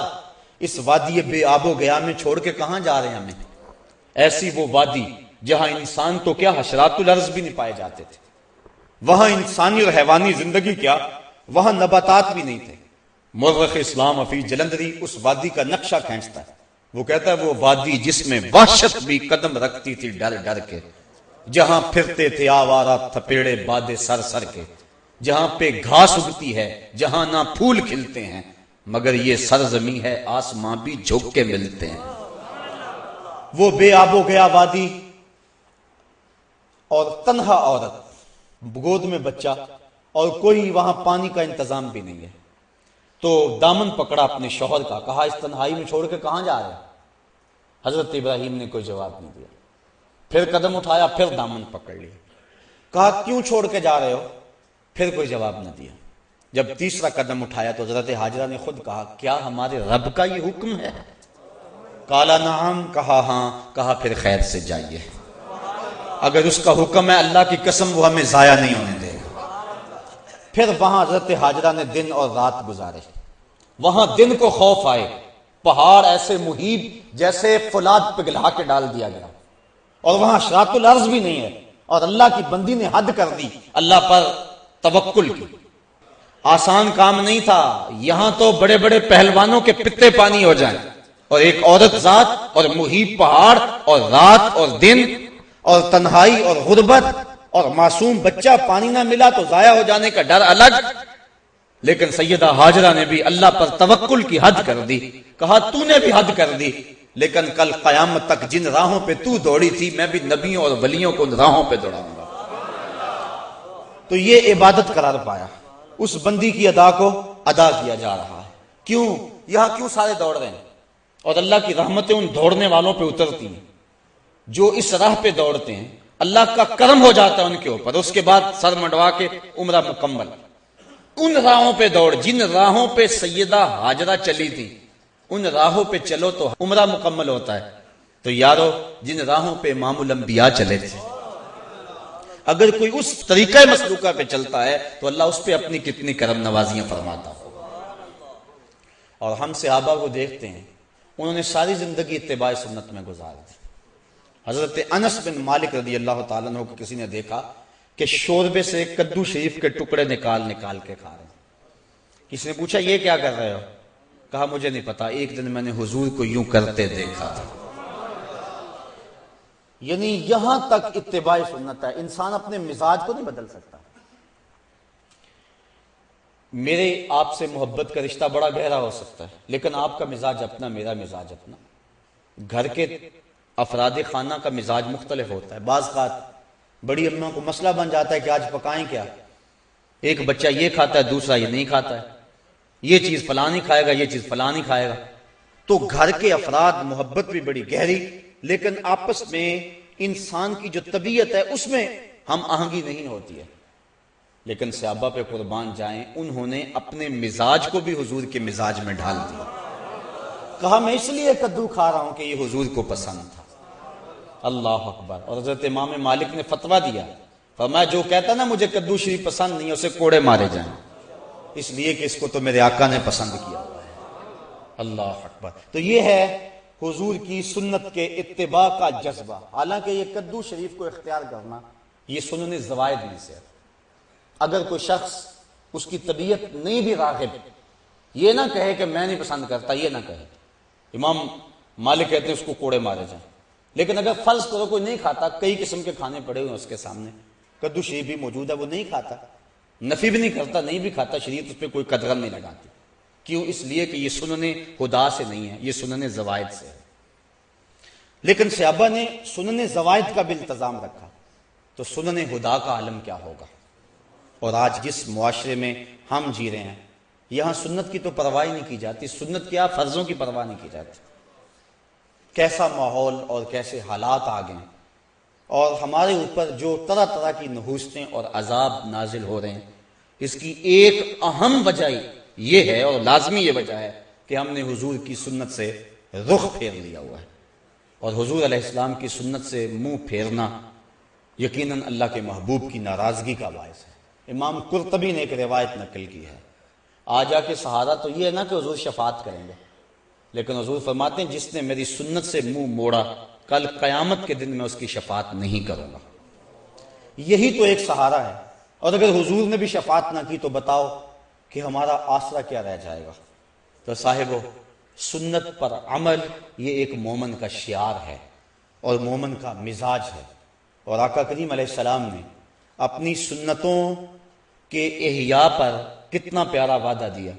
اس وادی بے آب و گیا میں چھوڑ کے کہاں جا رہے ہیں ہمیں؟ ایسی وہ وادی جہاں انسان تو کیا حشرات الارض بھی نہیں پائے جاتے تھے، وہاں انسانی اور حیوانی زندگی کیا، وہاں نباتات بھی نہیں تھے. مورخ اسلام حفیظ جلندری اس وادی کا نقشہ کھینچتا ہے، وہ کہتا ہے وہ وادی جس میں وحشت بھی قدم رکھتی تھی ڈر ڈر کے، جہاں پھرتے تھے آوارہ تھپیڑے بادے سر سر کے، جہاں پہ گھاس اگتی ہے، جہاں نہ پھول کھلتے ہیں، مگر یہ سرزمین ہے آسماں بھی جھک کے ملتے ہیں. وہ بے آب و گیا وادی، اور تنہا عورت، گود میں بچہ، اور کوئی وہاں پانی کا انتظام بھی نہیں ہے. تو دامن پکڑا اپنے شوہر کا، کہا اس تنہائی میں چھوڑ کے کہاں جا رہے ہیں؟ حضرت ابراہیم نے کوئی جواب نہیں دیا. پھر قدم اٹھایا، پھر دامن پکڑ لیا، کہا کیوں چھوڑ کے جا رہے ہو؟ پھر کوئی جواب نہ دیا. جب تیسرا قدم اٹھایا تو حضرت ہاجرہ نے خود کہا کیا ہمارے رب کا یہ حکم ہے؟ کالا نعم، کہا ہاں. کہا پھر خیر سے جائیے، اگر اس کا حکم ہے اللہ کی قسم وہ ہمیں ضائع نہیں ہونے دے گا. پھر وہاں حضرت ہاجرہ نے دن اور رات گزارے. وہاں دن کو خوف آئے، پہاڑ ایسے محیط جیسے فولاد پگھلا کے ڈال دیا گیا، اور وہاں حشرات الارض بھی نہیں ہے، اور اللہ کی بندی نے حد کر دی، اللہ پر توکل کی. آسان کام نہیں تھا، یہاں تو بڑے بڑے پہلوانوں کے پتے پانی ہو جائیں، اور ایک عورت ذات اور محیط پہاڑ اور رات اور دن اور تنہائی اور غربت اور معصوم بچہ پانی نہ ملا تو ضائع ہو جانے کا ڈر الگ. لیکن سیدہ ہاجرہ نے بھی اللہ پر توکل کی حد کر دی، کہا تو نے بھی حد کر دی، لیکن کل قیامت تک جن راہوں پہ تو دوڑی تھی میں بھی نبیوں اور ولیوں کو ان راہوں پہ دوڑاؤں گا. تو یہ عبادت قرار پایا، اس بندی کی ادا کو ادا کیا جا رہا ہے. کیوں یہاں کیوں سارے دوڑ رہے ہیں؟ اور اللہ کی رحمتیں ان دوڑنے والوں پہ اترتی ہیں جو اس راہ پہ دوڑتے ہیں، اللہ کا کرم ہو جاتا ہے ان کے اوپر، اس کے بعد سر منڈوا کے عمرہ مکمل. ان راہوں پہ دوڑ، جن راہوں پہ سیدہ ہاجرہ چلی تھی، ان راہوں پہ چلو تو عمرہ مکمل ہوتا ہے. تو یارو جن راہوں پہ امام الانبیاء چلے تھے، اگر کوئی اس طریقہ مسلوکہ پہ چلتا ہے تو اللہ اس پہ اپنی کتنی کرم نوازیاں فرماتا ہو. اور ہم صحابہ کو دیکھتے ہیں، انہوں نے ساری زندگی اتباع سنت میں گزار دی. حضرت انس بن مالک رضی اللہ تعالیٰ عنہ کو کسی نے دیکھا کہ شوربے سے کدو شریف کے ٹکڑے نکال نکال کے کھا رہے ہیں. کسی نے پوچھا یہ کیا کر رہے ہو؟ کہا مجھے نہیں پتا، ایک دن میں نے حضور کو یوں کرتے دیکھا تھا. یعنی یہاں تک اتباع سنت ہے. انسان اپنے مزاج کو نہیں بدل سکتا. میرے آپ سے محبت کا رشتہ بڑا گہرا ہو سکتا ہے، لیکن آپ کا مزاج اپنا، میرا مزاج اپنا. گھر کے افراد خانہ کا مزاج مختلف ہوتا ہے. بعض کا بڑی اماں کو مسئلہ بن جاتا ہے کہ آج پکائیں کیا. ایک بچہ یہ کھاتا ہے، دوسرا یہ نہیں کھاتا ہے، یہ چیز فلاں نہیں کھائے گا، یہ چیز فلاں نہیں کھائے گا. تو گھر کے افراد محبت بھی بڑی گہری، لیکن آپس میں انسان کی جو طبیعت ہے اس میں ہم آہنگی نہیں ہوتی ہے. لیکن صحابہ پہ قربان جائیں، انہوں نے اپنے مزاج کو بھی حضور کے مزاج میں ڈھال دیا. کہا میں اس لیے کدو کھا رہا ہوں کہ یہ حضور کو پسند تھا. اللہ اکبر. اور حضرت امام مالک نے فتویٰ دیا، فرمایا جو کہتا نا مجھے کدو شریف پسند نہیں، اسے کوڑے مارے جائیں، اس لیے کہ اس کو تو میرے آقا نے پسند کیا ہوا ہے. اللہ اکبر. تو یہ ہے حضور کی سنت کے اتباع کا جذبہ. حالانکہ یہ کدو شریف کو اختیار کرنا یہ سنن زوائد میں سے. اگر کوئی شخص اس کی طبیعت نہیں بھی راغب، یہ نہ کہے کہ میں نہیں پسند کرتا، یہ نہ کہے. امام مالک کہتے ہیں اس کو کوڑے مارے جائیں. لیکن اگر فرض کرو کوئی نہیں کھاتا، کئی قسم کے کھانے پڑے ہوئے اس کے سامنے، کدو شریف بھی موجود ہے، وہ نہیں کھاتا، نفی بھی نہیں کرتا، نہیں بھی کھاتا، شریعت اس پہ کوئی قدغن نہیں لگاتی. کیوں؟ اس لیے کہ یہ سنن خدا سے نہیں ہے، یہ سنن زوائد سے ہے. لیکن صحابہ نے سنن زوائد کا بھی التزام رکھا، تو سنن خدا کا عالم کیا ہوگا. اور آج جس معاشرے میں ہم جی رہے ہیں، یہاں سنت کی تو پرواہ نہیں کی جاتی. سنت کیا، فرضوں کی پرواہ نہیں کی جاتی. کیسا ماحول اور کیسے حالات آ گئے. اور ہمارے اوپر جو طرح طرح کی نحوستیں اور عذاب نازل ہو رہے ہیں، اس کی ایک اہم وجہ یہ ہے اور لازمی یہ وجہ ہے کہ ہم نے حضور کی سنت سے رخ پھیر لیا ہوا ہے، اور حضور علیہ السلام کی سنت سے منہ پھیرنا یقیناً اللہ کے محبوب کی ناراضگی کا باعث ہے۔ امام قرطبی نے ایک روایت نقل کی ہے، آج آ کے سہارا تو یہ ہے نا کہ حضور شفاعت کریں گے، لیکن حضور فرماتے ہیں جس نے میری سنت سے منہ موڑا کل قیامت کے دن میں اس کی شفاعت نہیں کروں گا۔ یہی تو ایک سہارا ہے، اور اگر حضور نے بھی شفاعت نہ کی تو بتاؤ کہ ہمارا آسرا کیا رہ جائے گا۔ تو صاحبو، سنت پر عمل یہ ایک مومن کا شعار ہے اور مومن کا مزاج ہے، اور آقا کریم علیہ السلام نے اپنی سنتوں کے احیاء پر کتنا پیارا وعدہ دیا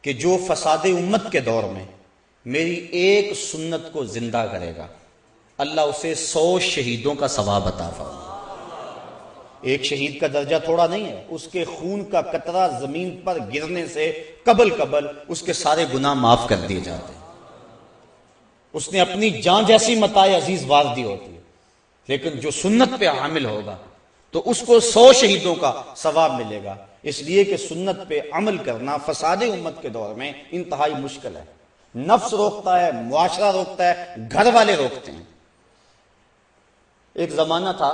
کہ جو فساد امت کے دور میں میری ایک سنت کو زندہ کرے گا اللہ اسے 100 شہیدوں کا ثواب عطا فرمائے۔ ایک شہید کا درجہ تھوڑا نہیں ہے، اس کے خون کا قطرہ زمین پر گرنے سے قبل اس کے سارے گناہ معاف کر دیے جاتے ہیں۔ اس نے اپنی جان جیسی متاع عزیز وار دی ہوتی ہے، لیکن جو سنت پہ حامل ہوگا تو اس کو 100 شہیدوں کا ثواب ملے گا، اس لیے کہ سنت پہ عمل کرنا فساد امت کے دور میں انتہائی مشکل ہے۔ نفس روکتا ہے، معاشرہ روکتا ہے، گھر والے روکتے ہیں۔ ایک زمانہ تھا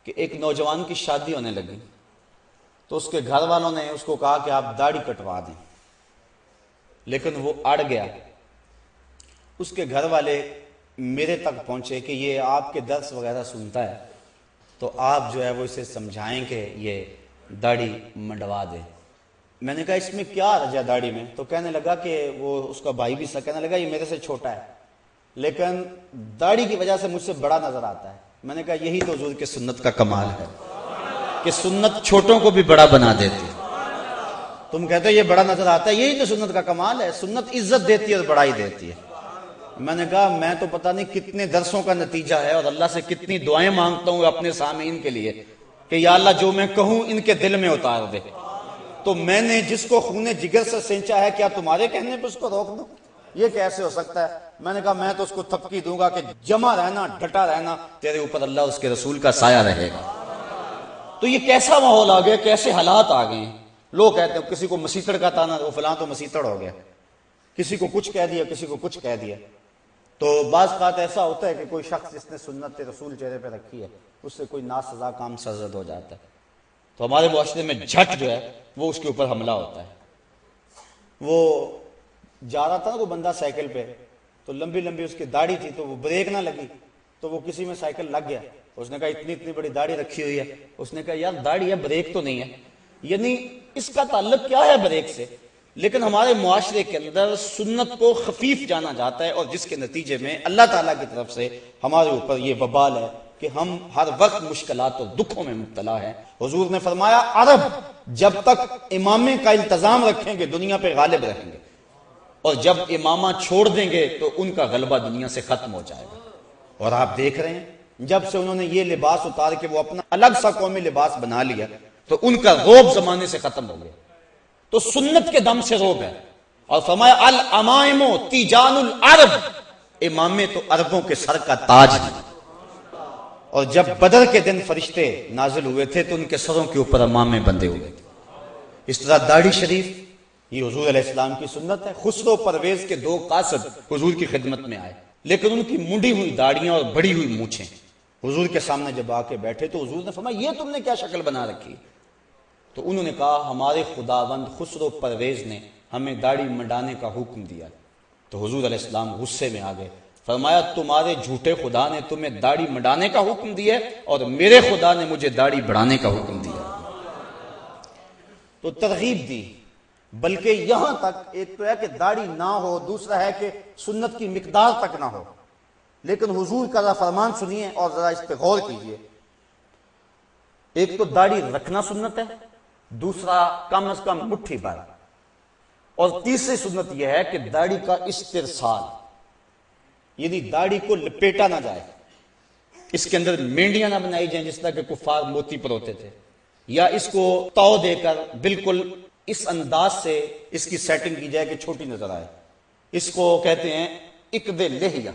کہ ایک نوجوان کی شادی ہونے لگی تو اس کے گھر والوں نے اس کو کہا کہ آپ داڑھی کٹوا دیں، لیکن وہ اڑ گیا۔ اس کے گھر والے میرے تک پہنچے کہ یہ آپ کے درس وغیرہ سنتا ہے تو آپ جو ہے وہ اسے سمجھائیں کہ یہ داڑھی منڈوا دے۔ میں نے کہا اس میں کیا حرج ہے داڑھی میں؟ تو کہنے لگا کہ وہ اس کا بھائی بھی سا کہنے لگا یہ میرے سے چھوٹا ہے لیکن داڑھی کی وجہ سے مجھ سے بڑا نظر آتا ہے۔ میں نے کہا یہی تو حضور کے سنت کا کمال ہے کہ سنت چھوٹوں کو بھی بڑا بنا دیتی ہے۔ تم کہتے یہ بڑا نظر آتا ہے، یہی تو سنت کا کمال ہے، سنت عزت دیتی ہے اور بڑائی دیتی ہے۔ میں نے کہا میں تو پتہ نہیں کتنے درسوں کا نتیجہ ہے اور اللہ سے کتنی دعائیں مانگتا ہوں اپنے سامعین کے لیے کہ یا اللہ جو میں کہوں ان کے دل میں اتار دے۔ تو میں نے جس کو خون جگر سے سینچا ہے کیا تمہارے کہنے پہ اس کو روک دوں؟ یہ کیسے ہو سکتا ہے؟ میں نے کہا میں تو اس کو تھپکی دوں گا کہ جمع رہنا، ڈٹا رہنا، تیرے اوپر اللہ اس کے رسول کا سایہ رہے گا۔ تو یہ کیسا ماحول آ گیا، کیسے حالات آ گئے ہیں۔ لوگ کہتے ہیں کسی کو مسیتڑ کا تانا، وہ فلاں تو مسیتڑ ہو گیا، کسی کو کچھ کہہ دیا، کسی کو کچھ کہہ دیا۔ تو بعض بات ایسا ہوتا ہے کہ کوئی شخص جس نے سنت رسول چہرے پہ رکھی ہے اس سے کوئی ناسزا کام سرزد ہو جاتا ہے تو ہمارے معاشرے میں جھٹ جو ہے وہ اس کے اوپر حملہ ہوتا ہے۔ وہ جا رہا تھا نا کوئی بندہ سائیکل پہ، تو لمبی لمبی اس کی داڑھی تھی تو وہ بریک نہ لگی تو وہ کسی میں سائیکل لگ گیا۔ اس نے کہا اتنی بڑی داڑھی رکھی ہوئی ہے۔ اس نے کہا یار داڑھی ہے، بریک تو نہیں ہے، یعنی اس کا تعلق کیا ہے بریک سے؟ لیکن ہمارے معاشرے کے اندر سنت کو خفیف جانا جاتا ہے، اور جس کے نتیجے میں اللہ تعالیٰ کی طرف سے ہمارے اوپر یہ وبال ہے کہ ہم ہر وقت مشکلات اور دکھوں میں مبتلا ہیں۔ حضور نے فرمایا عرب جب تک امامے کا التزام رکھیں گے دنیا پہ غالب رہیں گے، اور جب امامہ چھوڑ دیں گے تو ان کا غلبہ دنیا سے ختم ہو جائے گا۔ اور آپ دیکھ رہے ہیں جب سے انہوں نے یہ لباس اتار کے وہ اپنا الگ سا قومی لباس بنا لیا تو ان کا رعب زمانے سے ختم ہو گیا۔ تو سنت کے دم سے رعب ہے، اور فرمایا الامائم تیجان العرب، امامے تو عربوں کے سر کا تاج ہے۔ اور جب بدر کے دن فرشتے نازل ہوئے تھے تو ان کے سروں کے اوپر امامے بندھے ہوئے تھے۔ اس طرح داڑھی شریف یہ حضور علیہ السلام کی سنت ہے۔ خسرو پرویز کے 2 قاصد حضور کی خدمت میں آئے، لیکن ان کی منڈی ہوئی داڑیاں اور بڑی ہوئی مونچھیں حضور کے سامنے جب آ کے بیٹھے تو حضور نے فرمایا یہ تم نے کیا شکل بنا رکھی؟ تو انہوں نے کہا ہمارے خداوند خسرو پرویز نے ہمیں داڑھی منڈانے کا حکم دیا۔ تو حضور علیہ السلام غصے میں آ گئے، فرمایا تمہارے جھوٹے خدا نے تمہیں داڑھی منڈانے کا حکم دیا اور میرے خدا نے مجھے داڑھی بڑھانے کا حکم دیا۔ تو ترغیب دی، بلکہ یہاں تک ایک تو ہے کہ داڑھی نہ ہو، دوسرا ہے کہ سنت کی مقدار تک نہ ہو۔ لیکن حضور کا فرمان سنیے اور ذرا اس پہ غور کیجئے۔ ایک تو داڑھی رکھنا سنت ہے، دوسرا کم از کم مٹھی بھر، اور تیسری سنت یہ ہے کہ داڑھی کا استرسال، یعنی داڑھی کو لپیٹا نہ جائے، اس کے اندر مینڈیاں نہ بنائی جائیں جس طرح کہ کفار موتی پروتے تھے، یا اس کو تو دے کر بالکل اس انداز سے اس کی سیٹنگ کی جائے کہ چھوٹی نظر آئے۔ اس کو کہتے ہیں اقد لحیہ،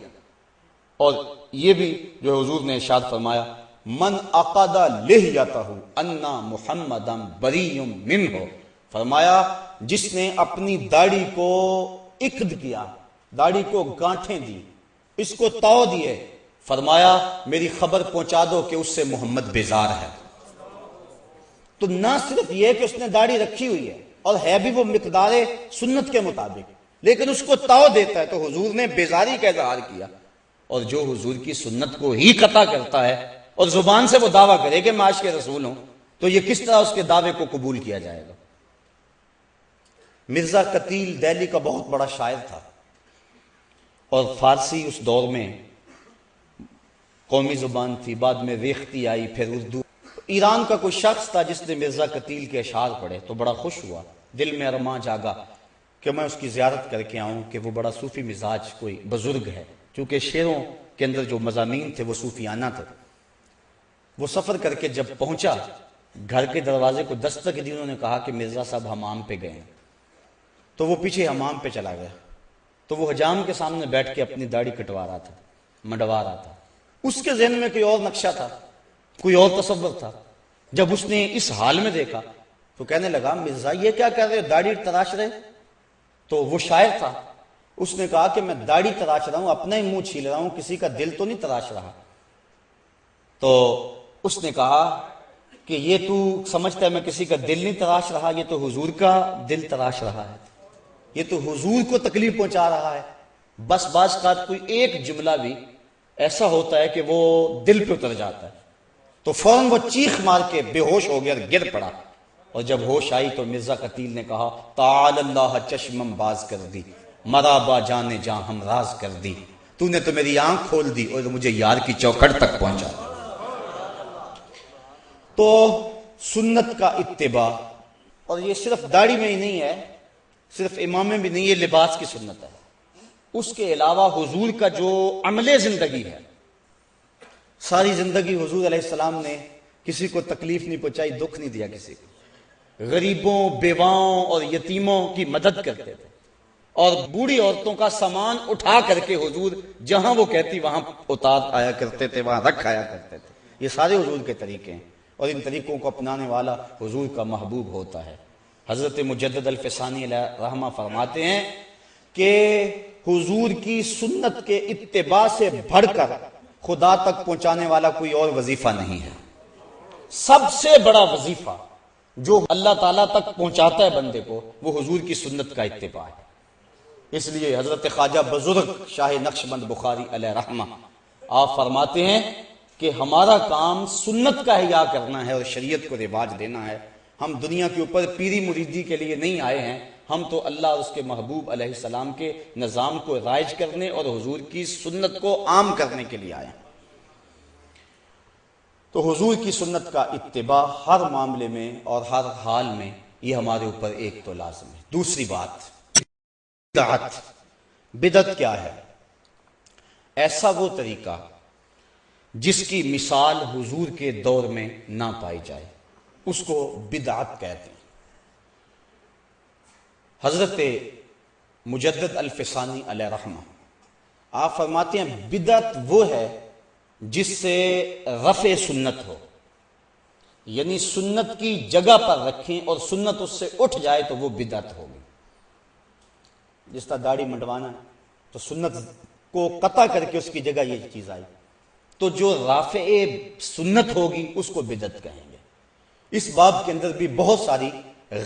اور یہ بھی جو حضور نے ارشاد فرمایا من عقد لحیتہ انا محمدا بریء منہ، فرمایا جس نے اپنی داڑھی کو عقد کیا، داڑھی کو گانٹھیں دی، اس کو تاؤ دیے، فرمایا میری خبر پہنچا دو کہ اس سے محمد بیزار ہے۔ تو نہ صرف یہ کہ اس نے داڑھی رکھی ہوئی ہے اور ہے بھی وہ مقدار سنت کے مطابق، لیکن اس کو تاؤ دیتا ہے، تو حضور نے بیزاری کا اظہار کیا۔ اور جو حضور کی سنت کو ہی قطع کرتا ہے اور زبان سے وہ دعویٰ کرے کہ میں عاشق رسول ہوں، تو یہ کس طرح اس کے دعوے کو قبول کیا جائے گا؟ مرزا قتیل دہلی کا بہت بڑا شاعر تھا، اور فارسی اس دور میں قومی زبان تھی، بعد میں ریختی آئی، پھر اردو۔ ایران کا کوئی شخص تھا جس نے مرزا قتیل کے اشعار پڑھے تو بڑا خوش ہوا، دل میں ارماں جاگا کہ میں اس کی زیارت کر کے آؤں، کہ وہ بڑا صوفی مزاج کوئی بزرگ ہے، چونکہ شعروں کے اندر جو مضامین تھے وہ صوفیانہ تھے۔ وہ سفر کر کے جب پہنچا، گھر کے دروازے کو دستک دی، انہوں نے کہا کہ مرزا صاحب حمام پہ گئے ہیں، تو وہ پیچھے حمام پہ چلا گیا، تو وہ حجام کے سامنے بیٹھ کے اپنی داڑھی کٹوا رہا تھا، منڈوا رہا تھا۔ اس کے ذہن میں کوئی اور نقشہ تھا، کوئی اور تصور تھا۔ جب اس نے اس حال میں دیکھا تو کہنے لگا مرزا یہ کیا کر رہے ہو، داڑھی تراش رہے؟ تو وہ شاعر تھا، اس نے کہا کہ میں داڑھی تراش رہا ہوں، اپنا ہی منہ چھیل رہا ہوں، کسی کا دل تو نہیں تراش رہا۔ تو اس نے کہا کہ یہ تو سمجھتا ہے میں کسی کا دل نہیں تراش رہا، یہ تو حضور کا دل تراش رہا ہے، یہ تو حضور کو تکلیف پہنچا رہا ہے۔ بس بعض کا کوئی ایک جملہ بھی ایسا ہوتا ہے کہ وہ دل پہ اتر جاتا ہے، تو فوراً وہ چیخ مار کے بے ہوش ہو گیا اور گر پڑا۔ اور جب ہوش آئی تو مرزا قتیل نے کہا تعال اللہ چشمم باز کر دی، مرابا جانے جاں ہم راز کر دی، تو نے تو میری آنکھ کھول دی اور مجھے یار کی چوکھٹ تک پہنچا۔ تو سنت کا اتباع، اور یہ صرف داڑھی میں ہی نہیں ہے، صرف امامے بھی نہیں، یہ لباس کی سنت ہے۔ اس کے علاوہ حضور کا جو عمل زندگی ہے، ساری زندگی حضور علیہ السلام نے کسی کو تکلیف نہیں پہنچائی، دکھ نہیں دیا کسی کو، غریبوں، بیواؤں اور یتیموں کی مدد کرتے تھے، اور بوڑھی عورتوں کا سامان اٹھا کر کے حضور جہاں وہ کہتی وہاں اتار آیا کرتے تھے، وہاں رکھ آیا کرتے تھے۔ یہ سارے حضور کے طریقے ہیں، اور ان طریقوں کو اپنانے والا حضور کا محبوب ہوتا ہے۔ حضرت مجدد الفسانی علیہ رحمہ فرماتے ہیں کہ حضور کی سنت کے اتباع سے بڑھ کر خدا تک پہنچانے والا کوئی اور وظیفہ نہیں ہے۔ سب سے بڑا وظیفہ جو اللہ تعالیٰ تک پہنچاتا ہے بندے کو، وہ حضور کی سنت کا اتباع ہے۔ اس لیے حضرت خواجہ بزرگ شاہ نقشبند بخاری علیہ رحمہ آپ فرماتے ہیں کہ ہمارا کام سنت کا احیاء کرنا ہے اور شریعت کو رواج دینا ہے۔ ہم دنیا کے اوپر پیری مریدی کے لیے نہیں آئے ہیں، ہم تو اللہ اور اس کے محبوب علیہ السلام کے نظام کو رائج کرنے اور حضور کی سنت کو عام کرنے کے لیے آئے ہیں۔ تو حضور کی سنت کا اتباع ہر معاملے میں اور ہر حال میں یہ ہمارے اوپر ایک تو لازم ہے۔ دوسری بات، بدعت۔ بدعت کیا ہے؟ ایسا وہ طریقہ جس کی مثال حضور کے دور میں نہ پائی جائے، اس کو بدعت کہتے ہیں۔ حضرت مجدد الفسانی علیہ رحمہ آپ فرماتے ہیں بدعت وہ ہے جس سے رفع سنت ہو، یعنی سنت کی جگہ پر رکھیں اور سنت اس سے اٹھ جائے تو وہ بدعت ہوگی۔ جس طرح داڑھی منڈوانا ہے تو سنت کو قطع کر کے اس کی جگہ یہ چیز آئی، تو جو رافع سنت ہوگی اس کو بدعت کہیں گے۔ اس باب کے اندر بھی بہت ساری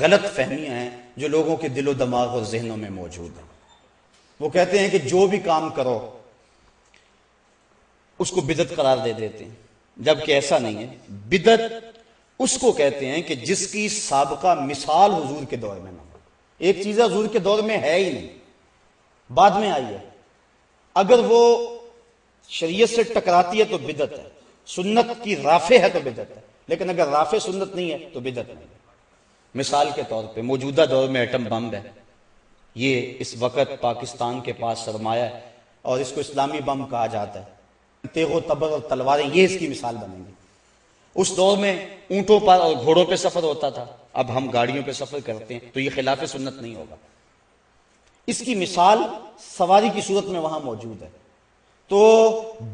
غلط فہمیاں ہیں جو لوگوں کے دل و دماغ اور ذہنوں میں موجود ہیں۔ وہ کہتے ہیں کہ جو بھی کام کرو اس کو بدعت قرار دے دیتے ہیں، جبکہ ایسا نہیں ہے۔ بدعت اس کو کہتے ہیں کہ جس کی سابقہ مثال حضور کے دور میں نہ ہو۔ ایک چیز حضور کے دور میں ہے ہی نہیں، بعد میں آئی ہے، اگر وہ شریعت سے ٹکراتی ہے تو بدعت ہے، سنت کی رافع ہے تو بدعت ہے، لیکن اگر رافع سنت نہیں ہے تو بدعت نہیں ہے۔ مثال کے طور پہ موجودہ دور میں ایٹم بم ہے، یہ اس وقت پاکستان کے پاس سرمایہ ہے اور اس کو اسلامی بم کہا جاتا ہے۔ تیغ و تبر اور تلواریں یہ اس کی مثال بنیں گی۔ اس دور میں اونٹوں پر اور گھوڑوں پہ سفر ہوتا تھا، اب ہم گاڑیوں پہ سفر کرتے ہیں، تو یہ خلاف سنت نہیں ہوگا۔ اس کی مثال سواری کی صورت میں وہاں موجود ہے۔ تو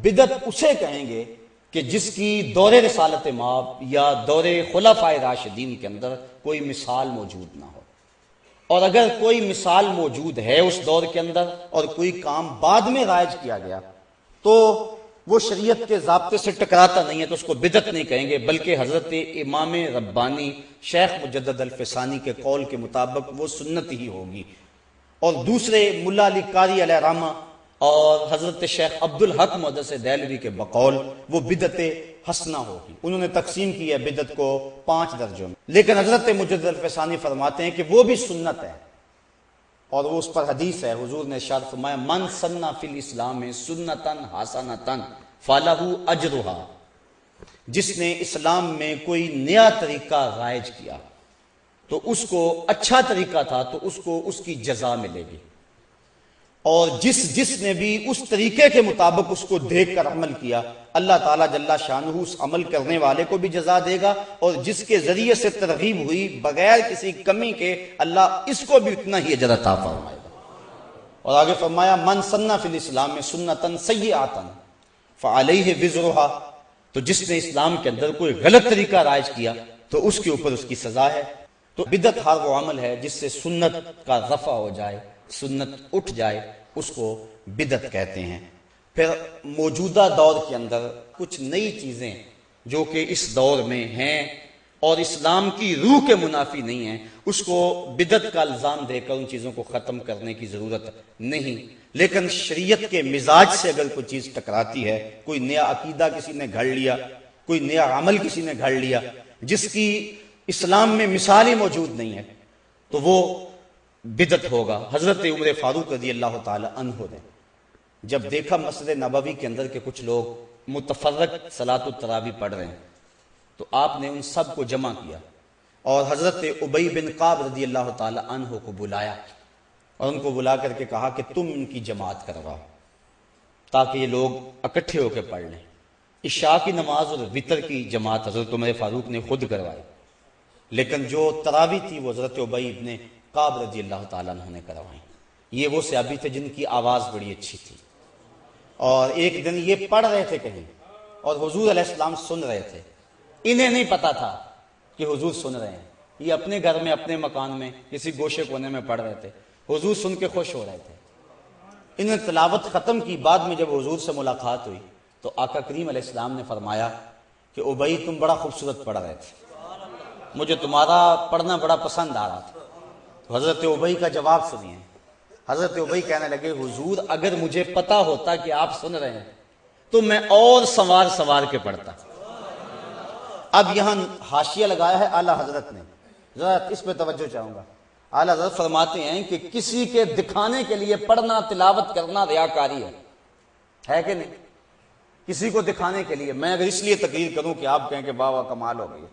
بدعت اسے کہیں گے کہ جس کی دور رسالت مآب یا دور خلفائے راشدین کے اندر کوئی مثال موجود نہ ہو، اور اگر کوئی مثال موجود ہے اس دور کے اندر اور کوئی کام بعد میں رائج کیا گیا تو وہ شریعت کے ضابطے سے ٹکراتا نہیں ہے تو اس کو بدعت نہیں کہیں گے، بلکہ حضرت امام ربانی شیخ مجدد الفسانی کے قول کے مطابق وہ سنت ہی ہوگی، اور دوسرے ملا علی قاری علیہ رحمہ اور حضرت شیخ عبدالحق محدث دہلوی کے بقول وہ بدعت حسنہ ہوگی۔ انہوں نے تقسیم کی ہے بدعت کو 5 درجوں میں، لیکن حضرت مجدد الفسانی فرماتے ہیں کہ وہ بھی سنت ہے، اور وہ اس پر حدیث ہے، حضور نے ارشاد فرمایا من سنہ فی الاسلام سنتن حسنتن فلہ اجرھا، جس نے اسلام میں کوئی نیا طریقہ رائج کیا تو اس کو اچھا طریقہ تھا تو اس کو اس کی جزا ملے گی، اور جس نے بھی اس طریقے کے مطابق اس کو دیکھ کر عمل کیا اللہ تعالیٰ جل شانہ اس عمل کرنے والے کو بھی جزا دے گا، اور جس کے ذریعے سے ترغیب ہوئی بغیر کسی کمی کے اللہ اس کو بھی اتنا ہی اجر عطا فرمائے گا۔ اور آگے فرمایا من سنہ فی الاسلام سنتن سیئۃ فعلیہ وزرھا، تو جس نے اسلام کے اندر کوئی غلط طریقہ رائج کیا تو اس کے اوپر اس کی سزا ہے۔ تو بدعت ہر وہ عمل ہے جس سے سنت کا رفع ہو جائے، سنت اٹھ جائے، اس کو بدعت کہتے ہیں۔ پھر موجودہ دور کے اندر کچھ نئی چیزیں جو کہ اس دور میں ہیں اور اسلام کی روح کے منافی نہیں ہیں، اس کو بدعت کا الزام دے کر ان چیزوں کو ختم کرنے کی ضرورت نہیں، لیکن شریعت کے مزاج سے اگر کوئی چیز ٹکراتی ہے، کوئی نیا عقیدہ کسی نے گھڑ لیا، کوئی نیا عمل کسی نے گھڑ لیا جس کی اسلام میں مثال ہی موجود نہیں ہے، تو وہ بدعت ہوگا۔ حضرت عمر فاروق رضی اللہ تعالی عنہ نے جب دیکھا مسجد نبوی کے اندر کہ کچھ لوگ متفرق صلاۃ التراویح پڑھ رہے ہیں تو آپ نے ان سب کو جمع کیا اور حضرت ابی بن کعب رضی اللہ تعالی عنہ کو بلایا اور ان کو بلا کر کے کہا کہ تم ان کی جماعت کرواؤ تاکہ یہ لوگ اکٹھے ہو کے پڑھ لیں۔ عشاء کی نماز اور وتر کی جماعت حضرت عمر فاروق نے خود کروائی، لیکن جو تراویح تھی وہ حضرت ابی بن کعب رضی اللہ تعالیٰ عنہ نے کروائی۔ یہ وہ صحابی تھے جن کی آواز بڑی اچھی تھی، اور ایک دن یہ پڑھ رہے تھے کہیں اور حضور علیہ السلام سن رہے تھے، انہیں نہیں پتا تھا کہ حضور سن رہے ہیں، یہ اپنے گھر میں اپنے مکان میں کسی گوشے کونے میں پڑھ رہے تھے، حضور سن کے خوش ہو رہے تھے۔ انہوں نے تلاوت ختم کی، بعد میں جب حضور سے ملاقات ہوئی تو آقا کریم علیہ السلام نے فرمایا کہ ابی تم بڑا خوبصورت پڑھ رہے تھے، مجھے تمہارا پڑھنا بڑا پسند آ رہا تھا۔ تو حضرت ابی کا جواب سنیے، حضرت ابی کہنے لگے حضور اگر مجھے پتا ہوتا کہ آپ سن رہے ہیں تو میں اور سوار کے پڑھتا۔ اب یہاں حاشیہ لگایا ہے اعلیٰ حضرت نے، ذرا اس پہ توجہ چاہوں گا۔ اعلیٰ حضرت فرماتے ہیں کہ کسی کے دکھانے کے لیے پڑھنا تلاوت کرنا ریاکاری ہے کہ نہیں؟ کسی کو دکھانے کے لیے میں اگر اس لیے تقریر کروں کہ آپ کہیں کہ واہ واہ کمال ہو گئی،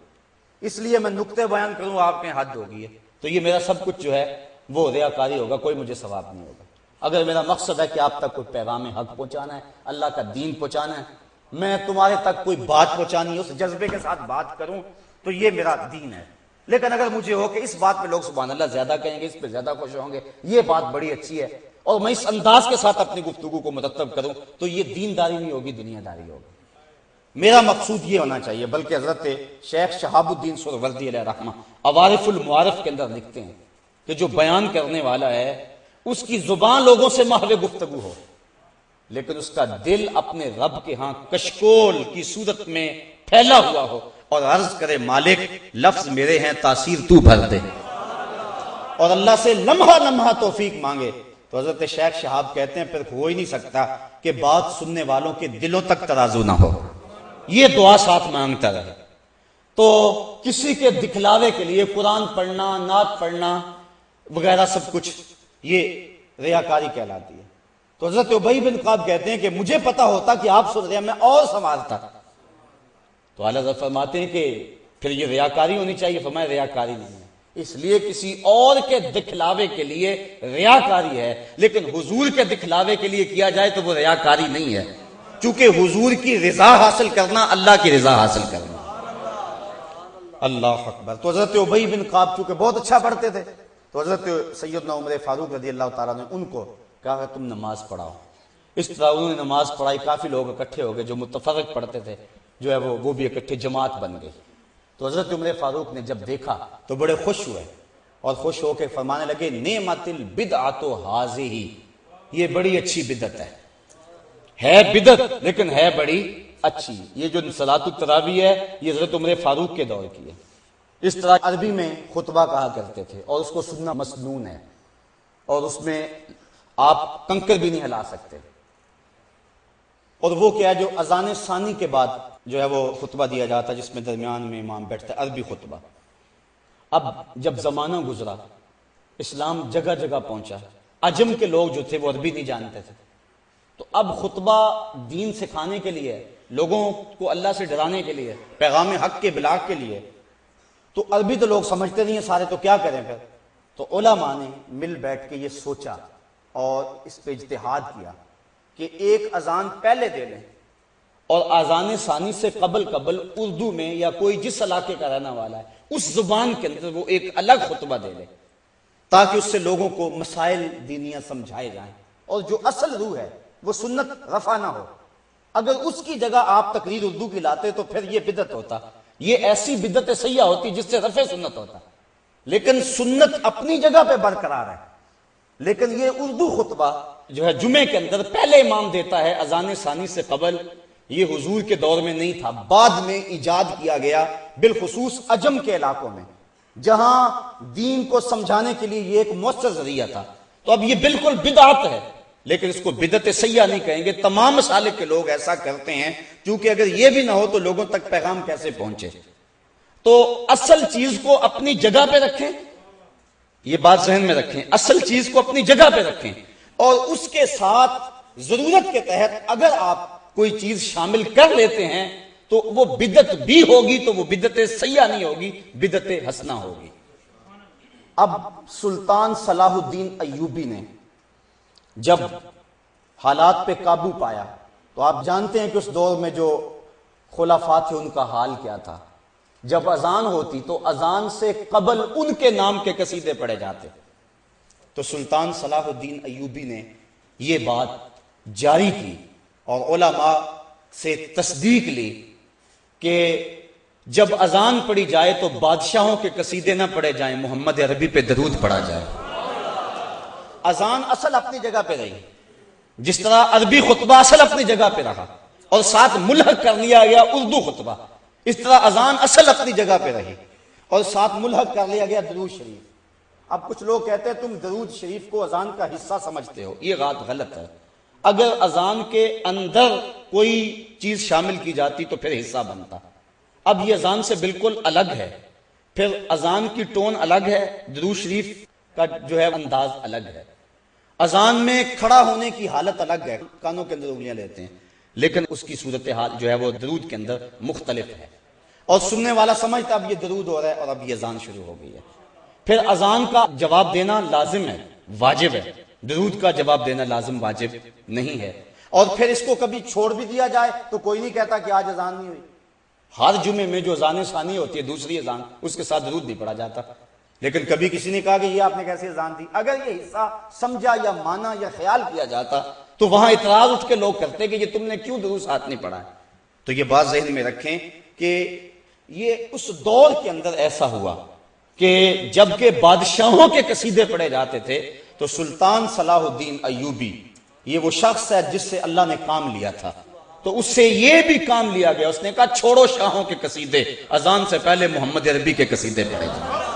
اس لیے میں نقطے بیان کروں آپ کہیں حد ہو گئی ہے، تو یہ میرا سب کچھ جو ہے وہ ریاکاری ہوگا، کوئی مجھے ثواب نہیں ہوگا۔ اگر میرا مقصد ہے کہ آپ تک کوئی پیغام حق پہنچانا ہے، اللہ کا دین پہنچانا ہے، میں تمہارے تک کوئی بات پہنچانی ہے اس جذبے کے ساتھ بات کروں تو یہ میرا دین ہے۔ لیکن اگر مجھے ہو کہ اس بات پہ لوگ سبحان اللہ زیادہ کہیں گے، اس پہ زیادہ خوش ہوں گے، یہ بات بڑی اچھی ہے، اور میں اس انداز کے ساتھ اپنی گفتگو کو مرتب کروں تو یہ دینداری نہیں ہوگی، دنیا داری ہوگی۔ میرا مقصود یہ ہونا چاہیے، بلکہ حضرت شیخ شہاب الدین سہروردی علیہ رحمہ عوارف المعارف کے اندر لکھتے ہیں کہ جو بیان کرنے والا ہے اس کی زبان لوگوں سے محو گفتگو ہو، لیکن اس کا دل اپنے رب کے ہاں کشکول کی صورت میں پھیلا ہوا ہو اور عرض کرے مالک لفظ میرے ہیں تاثیر تو بھر دے، اور اللہ سے لمحہ لمحہ توفیق مانگے۔ تو حضرت شیخ شہاب کہتے ہیں پھر ہو ہی نہیں سکتا کہ بات سننے والوں کے دلوں تک ترازو نہ ہو، یہ دعا ساتھ مانگتا رہے۔ تو کسی کے دکھلاوے کے لیے قرآن پڑھنا، نعت پڑھنا وغیرہ سب کچھ یہ ریاکاری کہلاتی ہے۔ تو حضرت ابی بن کعب کہتے ہیں کہ مجھے پتا ہوتا کہ آپ سن رہے ہیں میں اور سنوارتا۔ تو اعلیٰ حضرت فرماتے ہیں کہ پھر یہ ریاکاری ہونی چاہیے، فرمایا ریاکاری نہیں ہے، اس لیے کسی اور کے دکھلاوے کے لیے ریاکاری ہے، لیکن حضور کے دکھلاوے کے لیے کیا جائے تو وہ ریاکاری نہیں ہے، چونکہ حضور کی رضا حاصل کرنا اللہ کی رضا حاصل کرنا۔ اللہ اکبر۔ تو حضرت ابی بن کعب چونکہ بہت اچھا پڑھتے تھے تو حضرت سیدنا عمر فاروق رضی اللہ تعالیٰ نے ان کو کہا کہ تم نماز پڑھاؤ، اس طرح انہوں نے نماز پڑھائی، کافی لوگ اکٹھے ہو گئے، جو متفرق پڑھتے تھے جو ہے وہ بھی اکٹھے جماعت بن گئی۔ تو حضرت عمر فاروق نے جب دیکھا تو بڑے خوش ہوئے اور خوش ہو کے فرمانے لگے نعمت البدعۃ ھذہ، یہ بڑی اچھی بدعت ہے بدعت لیکن ہے بڑی اچھی۔ یہ جو صلاۃ التراویح ہے یہ حضرت عمر فاروق کے دور کی ہے۔ اس طرح عربی میں خطبہ کہا کرتے تھے اور اس کو سننا مسنون ہے، اور اس میں آپ کنکر بھی نہیں ہلا سکتے۔ اور وہ کیا جو اذان ثانی کے بعد جو ہے وہ خطبہ دیا جاتا ہے، جس میں درمیان میں امام بیٹھتا ہے، عربی خطبہ۔ اب جب زمانہ گزرا، اسلام جگہ جگہ پہنچا، عجم کے لوگ جو تھے وہ عربی نہیں جانتے تھے، تو اب خطبہ دین سکھانے کے لیے، لوگوں کو اللہ سے ڈرانے کے لیے، پیغام حق کے ابلاغ کے لیے، تو عربی تو لوگ سمجھتے نہیں ہیں سارے، تو کیا کریں پھر؟ تو علماء نے مل بیٹھ کے یہ سوچا اور اس پہ اجتہاد کیا کہ ایک اذان پہلے دے لیں اور اذان ثانی سے قبل اردو میں یا کوئی جس علاقے کا رہنے والا ہے اس زبان کے اندر وہ ایک الگ خطبہ دے لے، تاکہ اس سے لوگوں کو مسائل دینیاں سمجھائے جائیں، اور جو اصل روح ہے وہ سنت رفع نہ ہو۔ اگر اس کی جگہ آپ تقریر اردو کی لاتے تو پھر یہ بدعت ہوتا، یہ ایسی بدعت سیاح ہوتی جس سے رفع سنت ہوتا، لیکن سنت اپنی جگہ پہ برقرار ہے۔ لیکن یہ اردو خطبہ جو ہے جمعے کے اندر پہلے امام دیتا ہے اذان ثانی سے قبل، یہ حضور کے دور میں نہیں تھا، بعد میں ایجاد کیا گیا، بالخصوص عجم کے علاقوں میں جہاں دین کو سمجھانے کے لیے یہ ایک مؤثر ذریعہ تھا۔ تو اب یہ بالکل بدعت ہے، لیکن اس کو بدعت سیاح نہیں کہیں گے۔ تمام مسالک کے لوگ ایسا کرتے ہیں، کیونکہ اگر یہ بھی نہ ہو تو لوگوں تک پیغام کیسے پہنچے۔ تو اصل چیز کو اپنی جگہ پہ رکھیں، یہ بات ذہن میں رکھیں، اصل چیز کو اپنی جگہ پہ رکھیں، اور اس کے ساتھ ضرورت کے تحت اگر آپ کوئی چیز شامل کر لیتے ہیں تو وہ بدعت بھی ہوگی، تو وہ بدعت سیاح نہیں ہوگی، بدعت حسنہ ہوگی۔ اب سلطان صلاح الدین ایوبی نے جب حالات پہ قابو پایا تو آپ جانتے ہیں کہ اس دور میں جو خلفاء تھے ان کا حال کیا تھا۔ جب اذان ہوتی تو اذان سے قبل ان کے نام کے قصیدے پڑھے جاتے، تو سلطان صلاح الدین ایوبی نے یہ بات جاری کی اور علماء سے تصدیق لی کہ جب اذان پڑھی جائے تو بادشاہوں کے قصیدے نہ پڑھے جائیں، محمد عربی پہ درود پڑھا جائے۔ اذان اصل اپنی جگہ پہ رہی، جس طرح عربی خطبہ اصل اپنی جگہ پہ رہا اور ساتھ ملحق کر لیا گیا اردو خطبہ، اس طرح اذان اصل اپنی جگہ پہ رہی اور ساتھ ملحق کر لیا گیا درود شریف۔ اب کچھ لوگ کہتے ہیں تم درود شریف کو اذان کا حصہ سمجھتے ہو، یہ بات غلط ہے۔ اگر اذان کے اندر کوئی چیز شامل کی جاتی تو پھر حصہ بنتا۔ اب یہ اذان سے بالکل الگ ہے، پھر اذان کی ٹون الگ ہے، درود شریف کا جو ہے انداز الگ ہے، اذان میں کھڑا ہونے کی حالت الگ ہے، کانوں کے اندر انگلیاں لیتے ہیں، لیکن اس کی صورتحال جو ہے وہ درود کے اندر مختلف ہے، اور سننے والا سمجھتا اب یہ درود ہو رہا ہے اور اب یہ اذان شروع ہو گئی ہے۔ پھر اذان کا جواب دینا لازم ہے، واجب ہے، درود کا جواب دینا لازم واجب نہیں ہے۔ اور پھر اس کو کبھی چھوڑ بھی دیا جائے تو کوئی نہیں کہتا کہ آج اذان نہیں ہوئی۔ ہر جمعے میں جو اذان ثانی ہوتی ہے دوسری اذان، اس کے ساتھ درود بھی پڑھا جاتا، لیکن کبھی کسی نے کہا کہ یہ آپ نے کیسے اذان دی؟ اگر یہ حصہ سمجھا یا مانا یا خیال کیا جاتا تو وہاں اعتراض اٹھ کے لوگ کرتے کہ یہ تم نے کیوں درود ساتھ نہیں پڑھا ہے۔ تو یہ بات ذہن میں رکھیں کہ یہ اس دور کے اندر ایسا ہوا کہ جب کہ بادشاہوں کے قصیدے پڑھے جاتے تھے تو سلطان صلاح الدین ایوبی یہ وہ شخص ہے جس سے اللہ نے کام لیا تھا، تو اس سے یہ بھی کام لیا گیا، اس نے کہا چھوڑو شاہوں کے قصیدے، اذان سے پہلے محمد عربی کے قصیدے پڑھے جائیں۔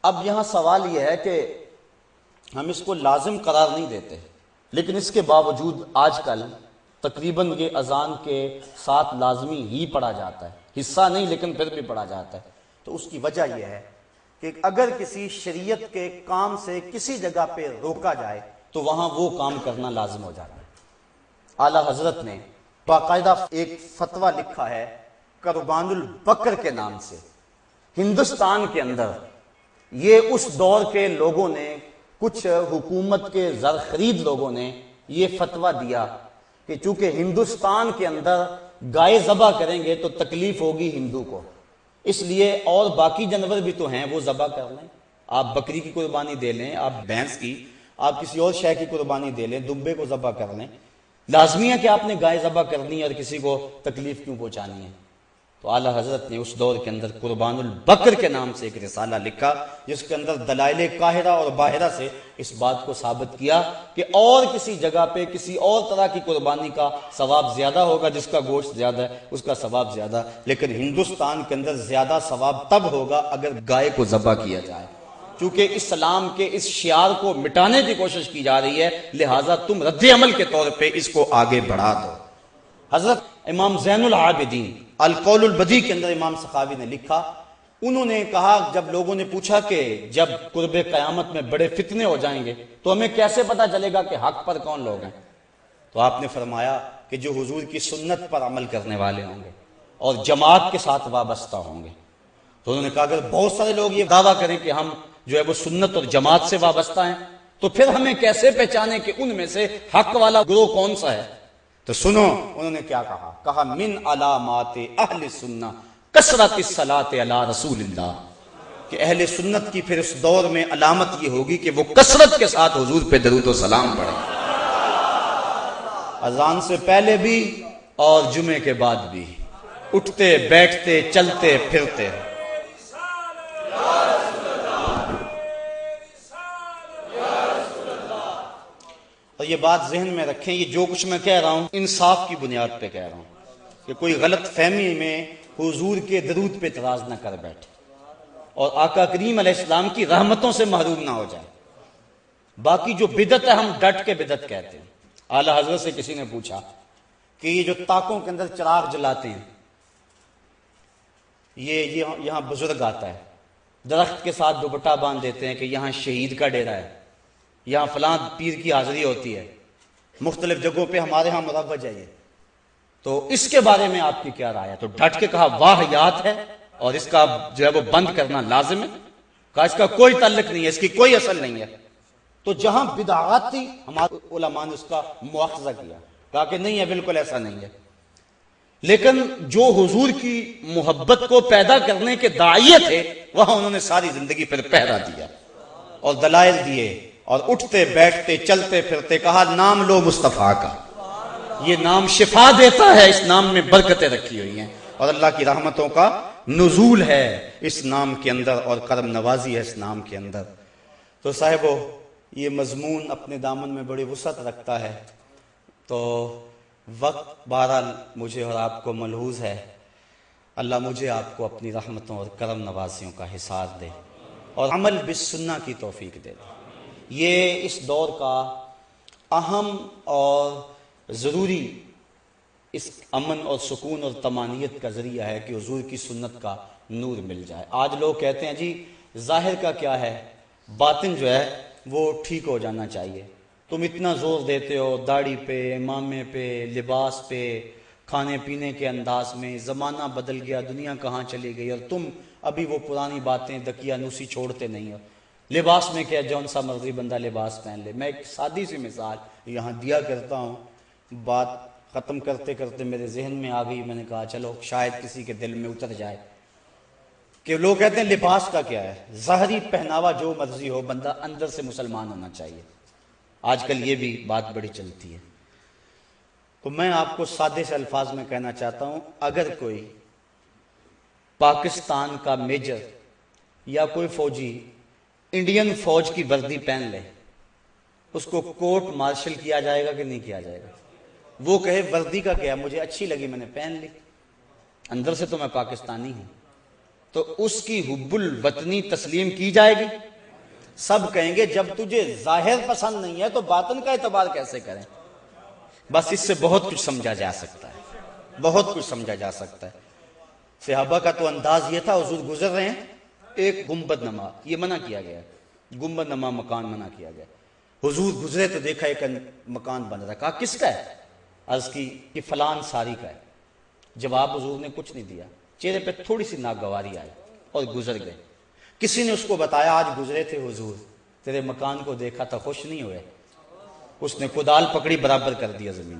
اب یہاں سوال یہ ہے کہ ہم اس کو لازم قرار نہیں دیتے، لیکن اس کے باوجود آج کل تقریباً یہ اذان کے ساتھ لازمی ہی پڑھا جاتا ہے، حصہ نہیں لیکن پھر بھی پڑھا جاتا ہے۔ تو اس کی وجہ یہ ہے کہ اگر کسی شریعت کے کام سے کسی جگہ پہ روکا جائے تو وہاں وہ کام کرنا لازم ہو جاتا ہے۔ اعلیٰ حضرت نے باقاعدہ ایک فتویٰ لکھا ہے قربان البقر کے نام سے، ہندوستان کے اندر یہ اس دور کے لوگوں نے، کچھ حکومت کے زر خرید لوگوں نے یہ فتویٰ دیا کہ چونکہ ہندوستان کے اندر گائے ذبح کریں گے تو تکلیف ہوگی ہندو کو، اس لیے اور باقی جانور بھی تو ہیں وہ ذبح کر لیں، آپ بکری کی قربانی دے لیں، آپ بھینس کی، آپ کسی اور شے کی قربانی دے لیں، دمبے کو ذبح کر لیں، لازمی ہے کہ آپ نے گائے ذبح کرنی ہے اور کسی کو تکلیف کیوں پہنچانی ہے؟ تو اعلیٰ حضرت نے اس دور کے اندر قربان البقر کے نام سے ایک رسالہ لکھا جس کے اندر دلائل قاہرہ اور باہرہ سے اس بات کو ثابت کیا کہ اور کسی جگہ پہ کسی اور طرح کی قربانی کا ثواب زیادہ ہوگا، جس کا گوشت زیادہ ہے اس کا ثواب زیادہ، لیکن ہندوستان کے اندر زیادہ ثواب تب ہوگا اگر گائے کو ذبح کیا جائے، چونکہ اسلام کے اس شعار کو مٹانے کی کوشش کی جا رہی ہے، لہٰذا تم رد عمل کے طور پہ اس کو آگے بڑھا دو۔ حضرت امام زین العابدین القول البدیع کے اندر امام سخاوی نے لکھا، انہوں نے کہا جب لوگوں نے پوچھا کہ جب قرب قیامت میں بڑے فتنے ہو جائیں گے تو ہمیں کیسے پتا چلے گا کہ حق پر کون لوگ ہیں، تو آپ نے فرمایا کہ جو حضور کی سنت پر عمل کرنے والے ہوں گے اور جماعت کے ساتھ وابستہ ہوں گے۔ تو انہوں نے کہا اگر بہت سارے لوگ یہ دعویٰ کریں کہ ہم جو ہے وہ سنت اور جماعت سے وابستہ ہیں تو پھر ہمیں کیسے پہچانے کہ ان میں سے حق والا گروہ کون سا ہے؟ تو سنو انہوں نے کیا کہا من علامات اہل سنہ کثرت الصلاۃ علی رسول اللہ، کہ اہل سنت کی پھر اس دور میں علامت یہ ہوگی کہ وہ کثرت کے ساتھ حضور پہ درود و سلام پڑھیں، اذان سے پہلے بھی اور جمعے کے بعد بھی، اٹھتے بیٹھتے چلتے پھرتے۔ اور یہ بات ذہن میں رکھیں، یہ جو کچھ میں کہہ رہا ہوں انصاف کی بنیاد پہ کہہ رہا ہوں کہ کوئی غلط فہمی میں حضور کے درود پہ اعتراض نہ کر بیٹھے اور آقا کریم علیہ السلام کی رحمتوں سے محروم نہ ہو جائے۔ باقی جو بدعت ہے ہم ڈٹ کے بدعت کہتے ہیں۔ اعلیٰ حضرت سے کسی نے پوچھا کہ یہ جو طاقوں کے اندر چراغ جلاتے ہیں، یہ یہاں بزرگ آتا ہے، درخت کے ساتھ دوپٹہ باندھ دیتے ہیں کہ یہاں شہید کا ڈیرا ہے، یہاں فلاں پیر کی حاضری ہوتی ہے، مختلف جگہوں پہ ہمارے ہاں مروج ہے یہ، تو اس کے بارے میں آپ کی کیا رائے ہے؟ تو ڈٹ کے کہا واہیات ہے اور اس کا جو ہے وہ بند کرنا لازم ہے، کہا اس کا کوئی تعلق نہیں ہے، اس کی کوئی اصل نہیں ہے۔ تو جہاں بدعات تھی ہمارے علماء نے اس کا مواخذہ کیا، کہا کہ نہیں ہے، بالکل ایسا نہیں ہے، لیکن جو حضور کی محبت کو پیدا کرنے کے داعیے تھے وہاں انہوں نے ساری زندگی پر پہرا دیا اور دلائل دیے اور اٹھتے بیٹھتے چلتے پھرتے کہا نام لو مصطفیٰ کا، یہ نام شفا دیتا ہے، اس نام میں برکتیں رکھی ہوئی ہیں اور اللہ کی رحمتوں کا نزول ہے اس نام کے اندر اور کرم نوازی ہے اس نام کے اندر۔ تو صاحبو یہ مضمون اپنے دامن میں بڑی وسعت رکھتا ہے، تو وقت بہرحال مجھے اور آپ کو ملحوظ ہے، اللہ مجھے آپ کو اپنی رحمتوں اور کرم نوازیوں کا حصار دے اور عمل بالسنہ کی توفیق دے۔ یہ اس دور کا اہم اور ضروری اس امن اور سکون اور طمانینت کا ذریعہ ہے کہ حضور کی سنت کا نور مل جائے۔ آج لوگ کہتے ہیں جی ظاہر کا کیا ہے، باطن جو ہے وہ ٹھیک ہو جانا چاہیے، تم اتنا زور دیتے ہو داڑھی پہ، امامے پہ، لباس پہ، کھانے پینے کے انداز میں، زمانہ بدل گیا، دنیا کہاں چلی گئی اور تم ابھی وہ پرانی باتیں دقیانوسی چھوڑتے نہیں ہو، لباس میں کیا جون سا مرضی بندہ لباس پہن لے۔ میں ایک سادی سی مثال یہاں دیا کرتا ہوں، بات ختم کرتے کرتے میرے ذہن میں آ گئی، میں نے کہا چلو شاید کسی کے دل میں اتر جائے کہ لوگ کہتے ہیں لباس کا کیا ہے، ظاہری پہناوا جو مرضی ہو، بندہ اندر سے مسلمان ہونا چاہیے۔ آج کل یہ بھی بات بڑی چلتی ہے، تو میں آپ کو سادے سے الفاظ میں کہنا چاہتا ہوں، اگر کوئی پاکستان کا میجر یا کوئی فوجی انڈین فوج کی وردی پہن لے، اس کو کورٹ مارشل کیا جائے گا کہ نہیں کیا جائے گا؟ وہ کہے وردی کا کیا، مجھے اچھی لگی میں نے پہن لی، اندر سے تو میں پاکستانی ہوں، تو اس کی حب الوطنی تسلیم کی جائے گی؟ سب کہیں گے جب تجھے ظاہر پسند نہیں ہے تو باطن کا اعتبار کیسے کریں؟ بس اس سے بہت کچھ سمجھا جا سکتا ہے، بہت کچھ سمجھا جا سکتا ہے۔ صحابہ کا تو انداز یہ تھا، حضور گزر رہے ہیں، ایک گنبد نما، یہ منع کیا گیا، گنبد نما مکان منع کیا گیا، حضور گزرے تو دیکھا ایک مکان بن رہا، کہا کس کا ہے؟ عرض کی کہ فلان ساری کا ہے۔ جواب حضور نے کچھ نہیں دیا، چہرے پہ تھوڑی سی ناگواری آئی اور گزر گئے۔ کسی نے اس کو بتایا آج گزرے تھے حضور، تیرے مکان کو دیکھا تھا، خوش نہیں ہوئے؟ اس نے کدال پکڑی، برابر کر دیا زمین،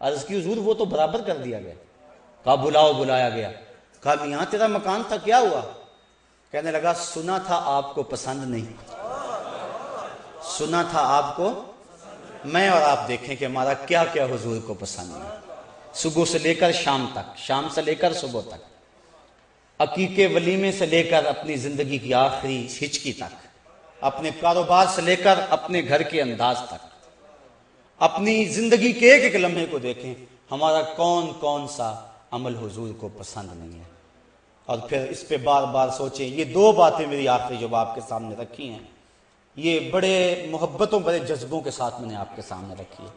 عرض کی حضور وہ تو برابر کر دیا گیا. کہا بلاؤ. بلایا گیا. کہا میاں تیرا مکان تھا کیا ہوا؟ کہنے لگا سنا تھا آپ کو پسند نہیں. سنا تھا آپ کو. میں اور آپ دیکھیں کہ ہمارا کیا کیا حضور کو پسند ہے. صبح سے لے کر شام تک، شام سے لے کر صبح تک، عقیقے ولیمے سے لے کر اپنی زندگی کی آخری ہچکی تک، اپنے کاروبار سے لے کر اپنے گھر کے انداز تک، اپنی زندگی کے ایک ایک لمحے کو دیکھیں ہمارا کون کون سا عمل حضور کو پسند نہیں ہے. اور پھر اس پہ بار بار سوچیں. یہ 2 باتیں میری آخری جو آپ کے سامنے رکھی ہیں، یہ بڑے محبتوں بڑے جذبوں کے ساتھ میں نے آپ کے سامنے رکھی ہے،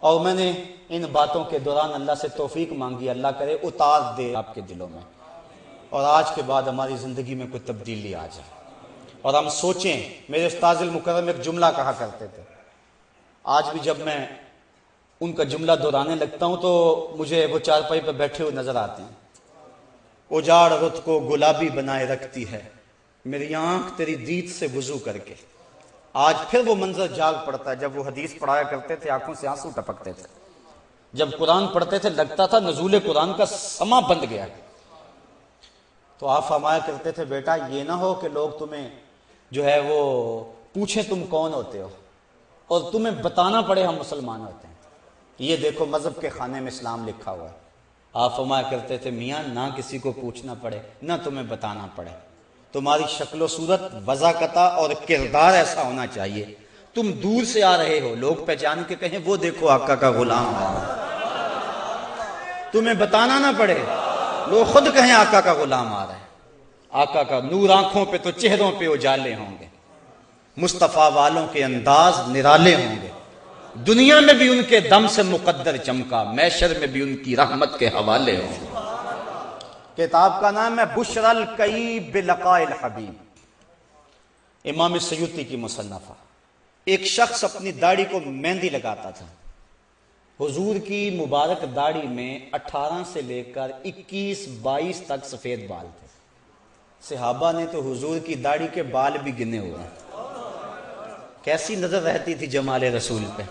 اور میں نے ان باتوں کے دوران اللہ سے توفیق مانگی. اللہ کرے اتار دے آپ کے دلوں میں، اور آج کے بعد ہماری زندگی میں کوئی تبدیلی آ جائے اور ہم سوچیں. میرے استاذ المکرم ایک جملہ کہا کرتے تھے، آج بھی جب میں ان کا جملہ دہرانے لگتا ہوں تو مجھے وہ چارپائی پہ بیٹھے ہوئے نظر آتے ہیں. اجاڑ رت کو گلابی بنائے رکھتی ہے میری آنکھ تیری دید سے وضو کر کے. آج پھر وہ منظر جاگ پڑتا ہے. جب وہ حدیث پڑھایا کرتے تھے آنکھوں سے آنسو ٹپکتے تھے. جب قرآن پڑھتے تھے لگتا تھا نزول قرآن کا سما بند گیا. تو آپ فرمایا کرتے تھے بیٹا یہ نہ ہو کہ لوگ تمہیں جو ہے وہ پوچھیں تم کون ہوتے ہو اور تمہیں بتانا پڑے ہم مسلمان ہوتے ہیں. یہ دیکھو مذہب کے خانے میں اسلام لکھا ہوا ہے. آپ فرمایا کرتے تھے میاں نہ کسی کو پوچھنا پڑے نہ تمہیں بتانا پڑے. تمہاری شکل و صورت وضاقتہ اور کردار ایسا ہونا چاہیے تم دور سے آ رہے ہو لوگ پہچان کے کہیں وہ دیکھو آقا کا غلام آ رہا ہے. تمہیں بتانا نہ پڑے لوگ خود کہیں آقا کا غلام آ رہا ہے. آقا کا نور آنکھوں پہ تو چہروں پہ اجالے ہوں گے. مصطفیٰ والوں کے انداز نرالے ہوں گے. دنیا میں بھی ان کے دم سے مقدر چمکا محشر میں بھی ان کی رحمت کے حوالے ہوں گے. کتاب کا نام ہے بشر الکئیب بلقاء الحبیب، امام سیوطی کی مصنفہ. ایک شخص اپنی داڑھی کو مہندی لگاتا تھا. حضور کی مبارک داڑھی میں 18 سے لے کر 21-22 تک سفید بال تھے. صحابہ نے تو حضور کی داڑھی کے بال بھی گنے ہوئے ہیں. کیسی نظر رہتی تھی جمال رسول پہ،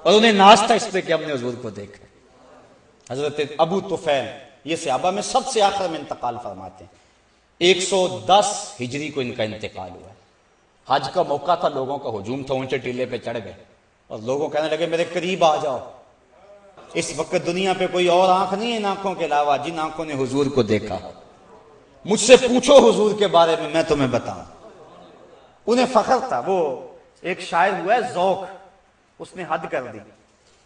اور انہیں ناز تھا اس پہ کہ ہم نے حضور کو دیکھا. حضرت ابو طفیل یہ صحابہ میں سب سے آخر میں انتقال فرماتے ہیں. 110 ہجری کو ان کا انتقال ہوا ہے. حج کا موقع تھا، لوگوں کا ہجوم تھا، اونچے ٹیلے پہ چڑھ گئے اور لوگوں کہنے لگے میرے قریب آ جاؤ. اس وقت دنیا پہ کوئی اور آنکھ نہیں ہے ان آنکھوں کے علاوہ جن آنکھوں نے حضور کو دیکھا. مجھ سے پوچھو حضور کے بارے میں میں تمہیں بتاؤں. انہیں فخر تھا. وہ ایک شاعر ہوا ہے ذوق، اس نے حد کر دی.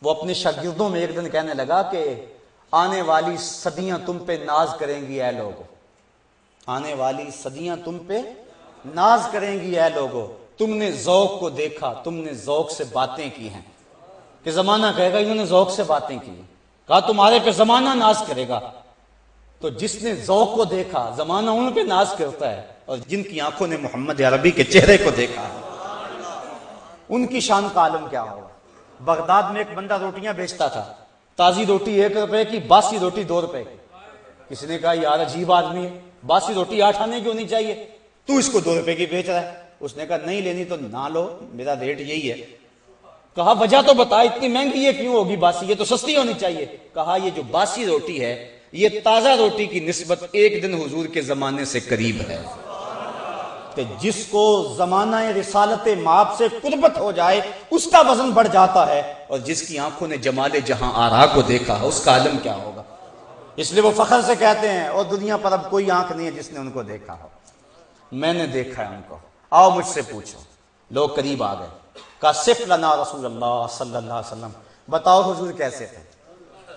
وہ اپنے شاگردوں میں ایک دن کہنے لگا کہ آنے والی صدیاں تم پہ ناز کریں گی اے لوگو. آنے والی صدیاں تم پہ ناز کریں گی اے لوگو. تم نے ذوق کو دیکھا، تم نے ذوق سے باتیں کی ہیں. کہ زمانہ کہے گا انہوں نے ذوق سے باتیں کی. کہا تمہارے پہ زمانہ ناز کرے گا. تو جس نے ذوق کو دیکھا زمانہ ان پہ ناز کرتا ہے، اور جن کی آنکھوں نے محمد عربی کے چہرے کو دیکھا ان کی شان کا عالم کیا ہوگا. بغداد میں ایک بندہ روٹیاں بیچتا تھا. تازی روٹی 1 روپے کی، باسی روٹی 2 روپے کی. کسی نے کہا یار عجیب آدمی ہے، باسی روٹی 8 آنے کی ہونی چاہیے، تو اس کو 2 روپے کی بیچ رہا ہے. اس نے کہا نہیں لینی تو نہ لو، میرا ریٹ یہی ہے. کہا وجہ تو بتا اتنی مہنگی یہ کیوں ہوگی باسی، یہ تو سستی ہونی چاہیے. کہا یہ جو باسی روٹی ہے یہ تازہ روٹی کی نسبت 1 دن حضور کے زمانے سے قریب ہے. کہ جس کو زمانہ رسالت مآب سے قربت ہو جائے اس کا وزن بڑھ جاتا ہے، اور جس کی آنکھوں نے جمال جہاں آرا کو دیکھا اس کا عالم کیا ہوگا. اس لیے وہ فخر سے کہتے ہیں اور دنیا پر اب کوئی آنکھ نہیں ہے جس نے ان کو دیکھا ہو. میں نے دیکھا ہے ان کو، آؤ مجھ سے پوچھو. لوگ قریب آ گئے. کہا صف لنا رسول اللہ صلی اللہ علیہ وسلم، بتاؤ حضور کیسے تھے.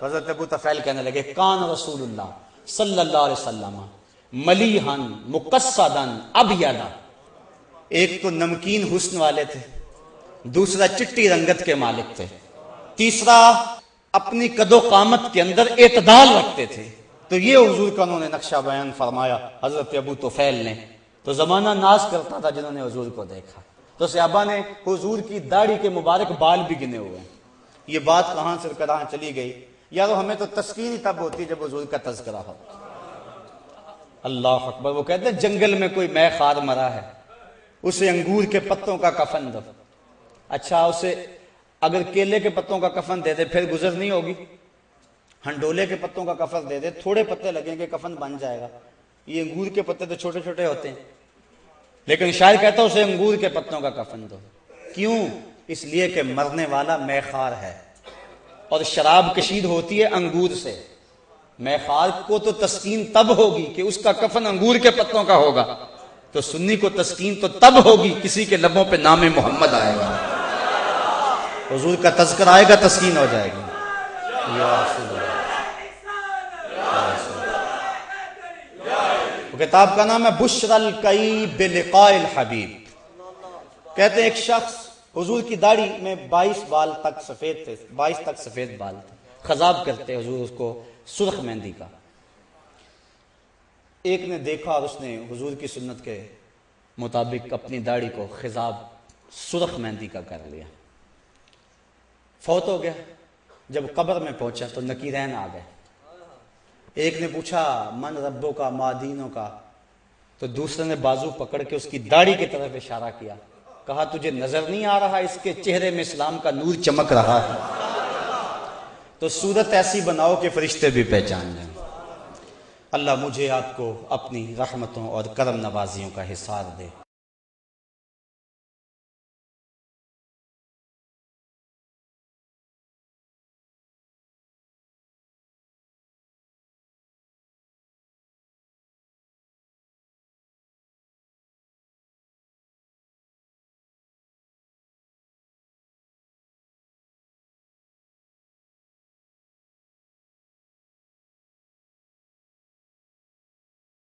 حضرت ابو طفیل کہنے لگے کان رسول اللہ صلی اللہ علیہ وسلم ملیحن مقصدن ابیض. ایک تو نمکین حسن والے تھے، دوسرا چٹی رنگت کے مالک تھے، تیسرا اپنی قد و قامت کے اندر اعتدال رکھتے تھے. تو یہ حضور کا انہوں نے نقشہ بیان فرمایا حضرت ابو طفیل نے. تو زمانہ ناز کرتا تھا جنہوں نے حضور کو دیکھا. تو صحابہ نے حضور کی داڑھی کے مبارک بال بھی گنے ہوئے ہیں. یہ بات کہاں سے کہاں چلی گئی یارو. ہمیں تو تسکین ہی تب ہوتی جب حضور کا تذکرہ ہو. اللہ اکبر. وہ کہتے ہیں جنگل میں کوئی مے خار مرا ہے اسے انگور کے پتوں کا کفن دو. اچھا اسے اگر کیلے کے پتوں کا کفن دے دے پھر گزر نہیں ہوگی. ہنڈولے کے پتوں کا کفن دے دے تھوڑے پتے لگیں گے کفن بن جائے گا. یہ انگور کے پتے تو چھوٹے چھوٹے ہوتے ہیں. لیکن شاعر کہتا ہے اسے انگور کے پتوں کا کفن دو. کیوں؟ اس لیے کہ مرنے والا میخار ہے اور شراب کشید ہوتی ہے انگور سے. میخار کو تو تسکین تب ہوگی کہ اس کا کفن انگور کے پتوں کا ہوگا. تو سنی کو تسکین تو تب ہوگی کسی کے لبوں پہ نام محمد آئے گا, حضور کا تذکر آئے گا, تسکین ہو جائے گی. یا رسول اللہ. کتاب کا نام ہے بشر الکئی بلقاء الحبیب. کہتے ہیں ایک شخص حضور کی داڑھی میں 22 بال تک سفید تھے, 22 تک سفید بال تھے. خضاب کرتے حضور اس کو سرخ مہندی کا. ایک نے دیکھا اور اس نے حضور کی سنت کے مطابق اپنی داڑھی کو خضاب سرخ مہندی کا کر لیا. فوت ہو گیا. جب قبر میں پہنچا تو نکیرین آ گئے. ایک نے پوچھا من ربوں کا ما دینوں کا, تو دوسرے نے بازو پکڑ کے اس کی داڑھی کی طرف اشارہ کیا. کہا تجھے نظر نہیں آ رہا اس کے چہرے میں اسلام کا نور چمک رہا ہے؟ تو صورت ایسی بناؤ کہ فرشتے بھی پہچان جائیں. اللہ مجھے آپ کو اپنی رحمتوں اور کرم نوازیوں کا حصار دے.